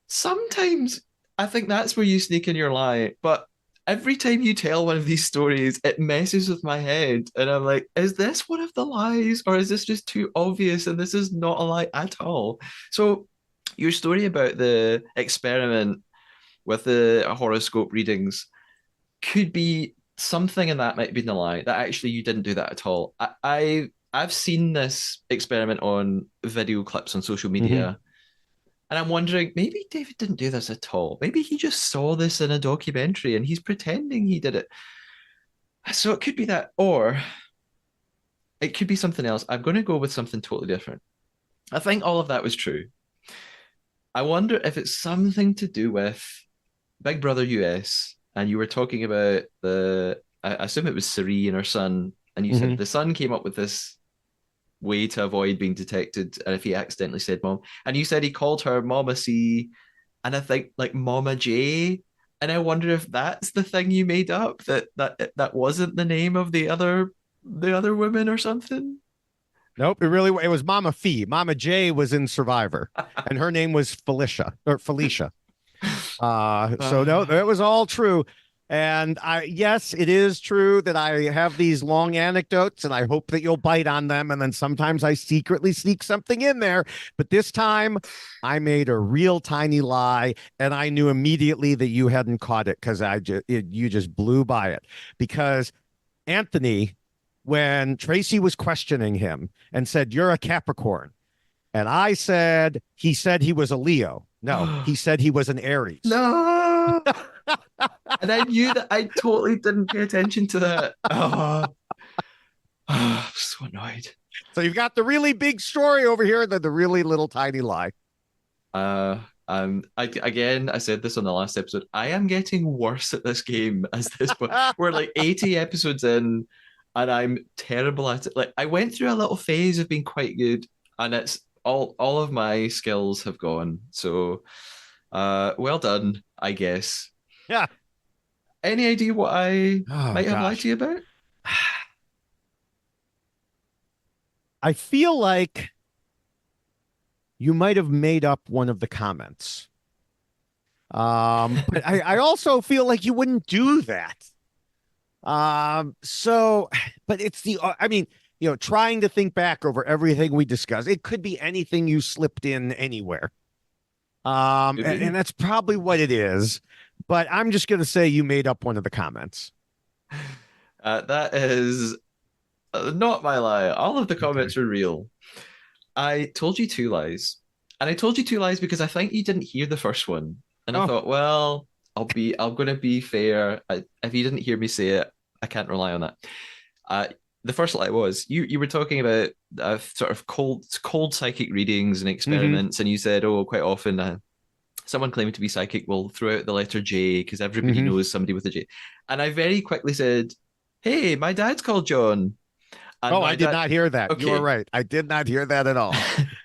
Sometimes I think that's where you sneak in your lie. But every time you tell one of these stories, it messes with my head. And I'm like, is this one of the lies? Or is this just too obvious? And this is not a lie at all. So, your story about the experiment with the horoscope readings could be something, and that might be the lie that actually you didn't do that at all. I've seen this experiment on video clips on social Hmm. media, and I'm wondering maybe David didn't do this at all. Maybe he just saw this in a documentary and he's pretending he did it. So it could be that, or it could be something else. I'm going to go with something totally different. I think all of that was true. I wonder if it's something to do with Big Brother US, and you were talking about I assume it was Serene or son, and you said Hmm. the son came up with this way to avoid being detected, and if he accidentally said mom, and you said he called her Mama C, and I think like Mama J, and I wonder if that's the thing you made up that wasn't the name of the other woman or something. Nope, it was Mama Fee. Mama J was in Survivor, and her name was Felicia or Felicia. So no, Uh, that was all true. And yes, it is true that I have these long anecdotes and I hope that you'll bite on them. And then sometimes I secretly sneak something in there. But this time I made a real tiny lie and I knew immediately that you hadn't caught it because you just blew by it. Because Anthony, when Tracy was questioning him and said, "You're a Capricorn." And I said, he said he was a Leo. No, he said he was an Aries. no. And I knew that I totally didn't pay attention to that. Oh, I'm so annoyed. So you've got the really big story over here, and then the really little tiny lie. Again, I said this on the last episode. I am getting worse at this game as this point. We're like 80 episodes in, and I'm terrible at it. Like I went through a little phase of being quite good, and it's all of my skills have gone. So, well done, I guess. Yeah. Any idea what I Oh might have lied to gosh. you about? I feel like you might have made up one of the comments. But I also feel like you wouldn't do that. So, but it's I mean, trying to think back over everything we discussed, it could be anything you slipped in anywhere. Could And be. that's probably what it is. But I'm just going to say you made up one of the comments. That is Not my lie. All of the Okay. comments were real. I told you two lies. And I told you two lies because I think you didn't hear the first one. And I Oh. thought, well, I'm gonna be fair. If you didn't hear me say it, I can't rely on that. Uh, the first lie was you were talking about sort of cold psychic readings and Hmm. experiments, and you said, oh, quite often someone claiming to be psychic will throw out the letter J because everybody Hmm. knows somebody with a J. And I very quickly said, hey, my dad's called John. And Oh, I my did dad, not hear that. You are okay, right. I did not hear that at all.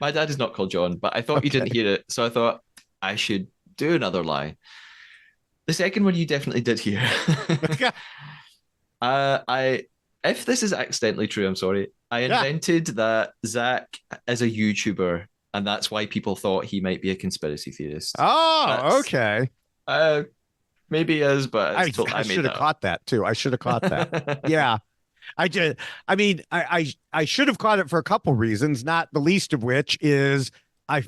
my dad is not called John, but I thought you Okay. didn't hear it. So I thought I should do another lie. The second one you definitely did hear. I if this is accidentally true, I'm sorry. I Yeah. invented that Zach is a YouTuber, and that's why people thought he might be a conspiracy theorist. Oh, That's okay. uh maybe he is, but I I I made should have that caught that too. I should have caught that. up. Yeah. I just, I mean, I should have caught it for a couple reasons, not the least of which is I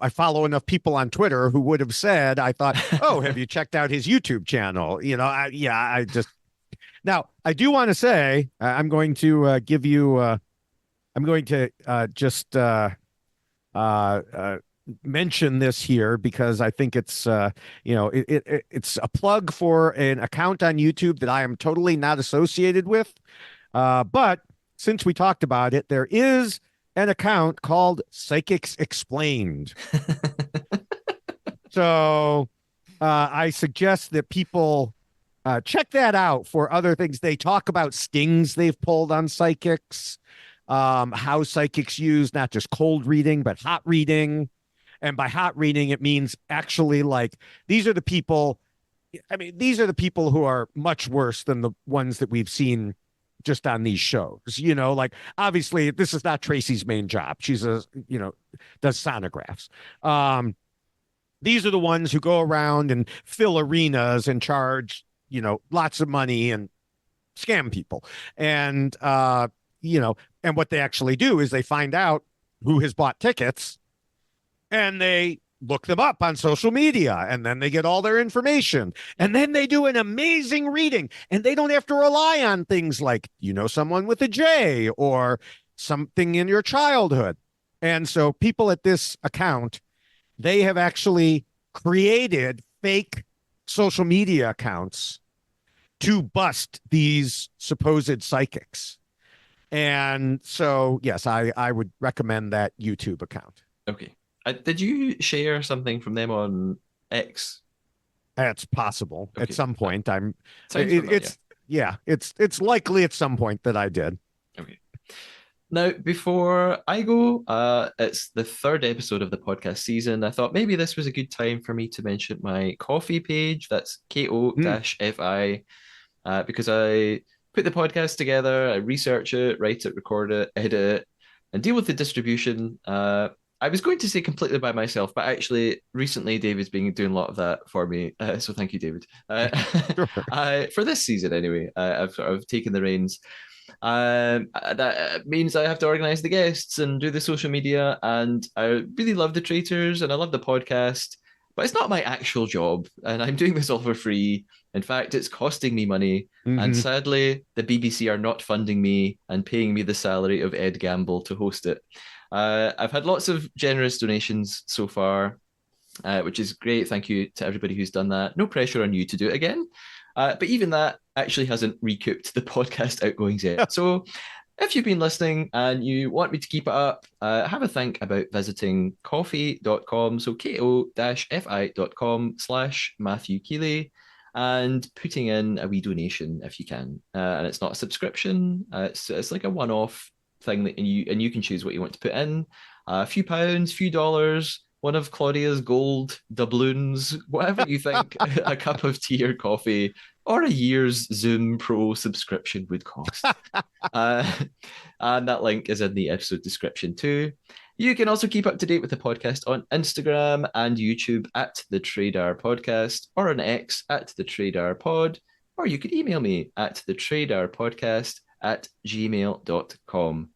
follow enough people on Twitter who would have said, I thought, oh, have you checked out his YouTube channel? Yeah, I just, now I do want to say, I'm going to give you, I'm going to just mention this here because I think it's, it's a plug for an account on YouTube that I am totally not associated with. But since we talked about it, there is an account called Psychics Explained. So I suggest that people check that out for other things. They talk about stings they've pulled on psychics, how psychics use not just cold reading, but hot reading. And by hot reading, it means actually like these are the people. I mean, these are the people who are much worse than the ones that we've seen just on these shows. Like obviously this is not Tracy's main job. She's does sonographs. These are the ones who go around and fill arenas and charge, lots of money and scam people. And and what they actually do is they find out who has bought tickets and they look them up on social media and then they get all their information and then they do an amazing reading and they don't have to rely on things like someone with a J or something in your childhood. And so people at this account, they have actually created fake social media accounts to bust these supposed psychics. And so yes, I would recommend that YouTube account. Okay. Did you share something from them on X? That's possible at Okay. some point. Sounds familiar. It's yeah, it's likely at some point that I did. Okay. Now, before I go, it's the third episode of the podcast season. I thought maybe this was a good time for me to mention my coffee page. That's Mm. ko-fi, because I put the podcast together, I research it, write it, record it, edit it, and deal with the distribution. I was going to say completely by myself, but actually, recently David's been doing a lot of that for me. So thank you, David. Sure. For this season, anyway, I've sort of taken the reins. That means I have to organize the guests and do the social media. And I really love the Traitors and I love the podcast, but it's not my actual job. And I'm doing this all for free. In fact, it's costing me money. And Hmm. sadly, the BBC are not funding me and paying me the salary of Ed Gamble to host it. I've had lots of generous donations so far, which is great. Thank you to everybody who's done that. No pressure on you to do it again. But even that actually hasn't recouped the podcast outgoings yet. So if you've been listening and you want me to keep it up, have a think about visiting coffee.com, so ko-fi.com/Matthew Keeley, and putting in a wee donation if you can. And it's not a subscription, it's like a one off thing that you can choose what you want to put in. A few pounds, few dollars, one of Claudia's gold doubloons, whatever you think a cup of tea or coffee or a year's Zoom Pro subscription would cost. Uh, and that link is in the episode description too. You can also keep up to date with the podcast on Instagram and YouTube at the Tradar Podcast or on X at the Tradar Pod, or you could email me at the Tradar Podcast at gmail.com.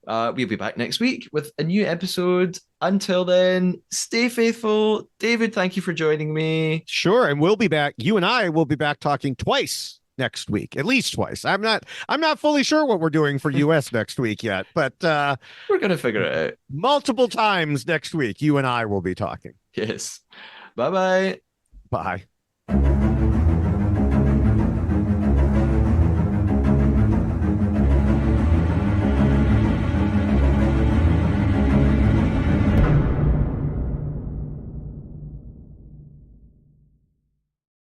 We'll be back next week with a new episode. Until then, stay faithful. David, thank you for joining me. Sure, and we'll be back. You and I will be back talking twice next week, at least twice. I'm not fully sure what we're doing for US next week yet, but We're gonna figure it out. multiple times next week, you and I will be talking. Yes. Bye bye. Bye.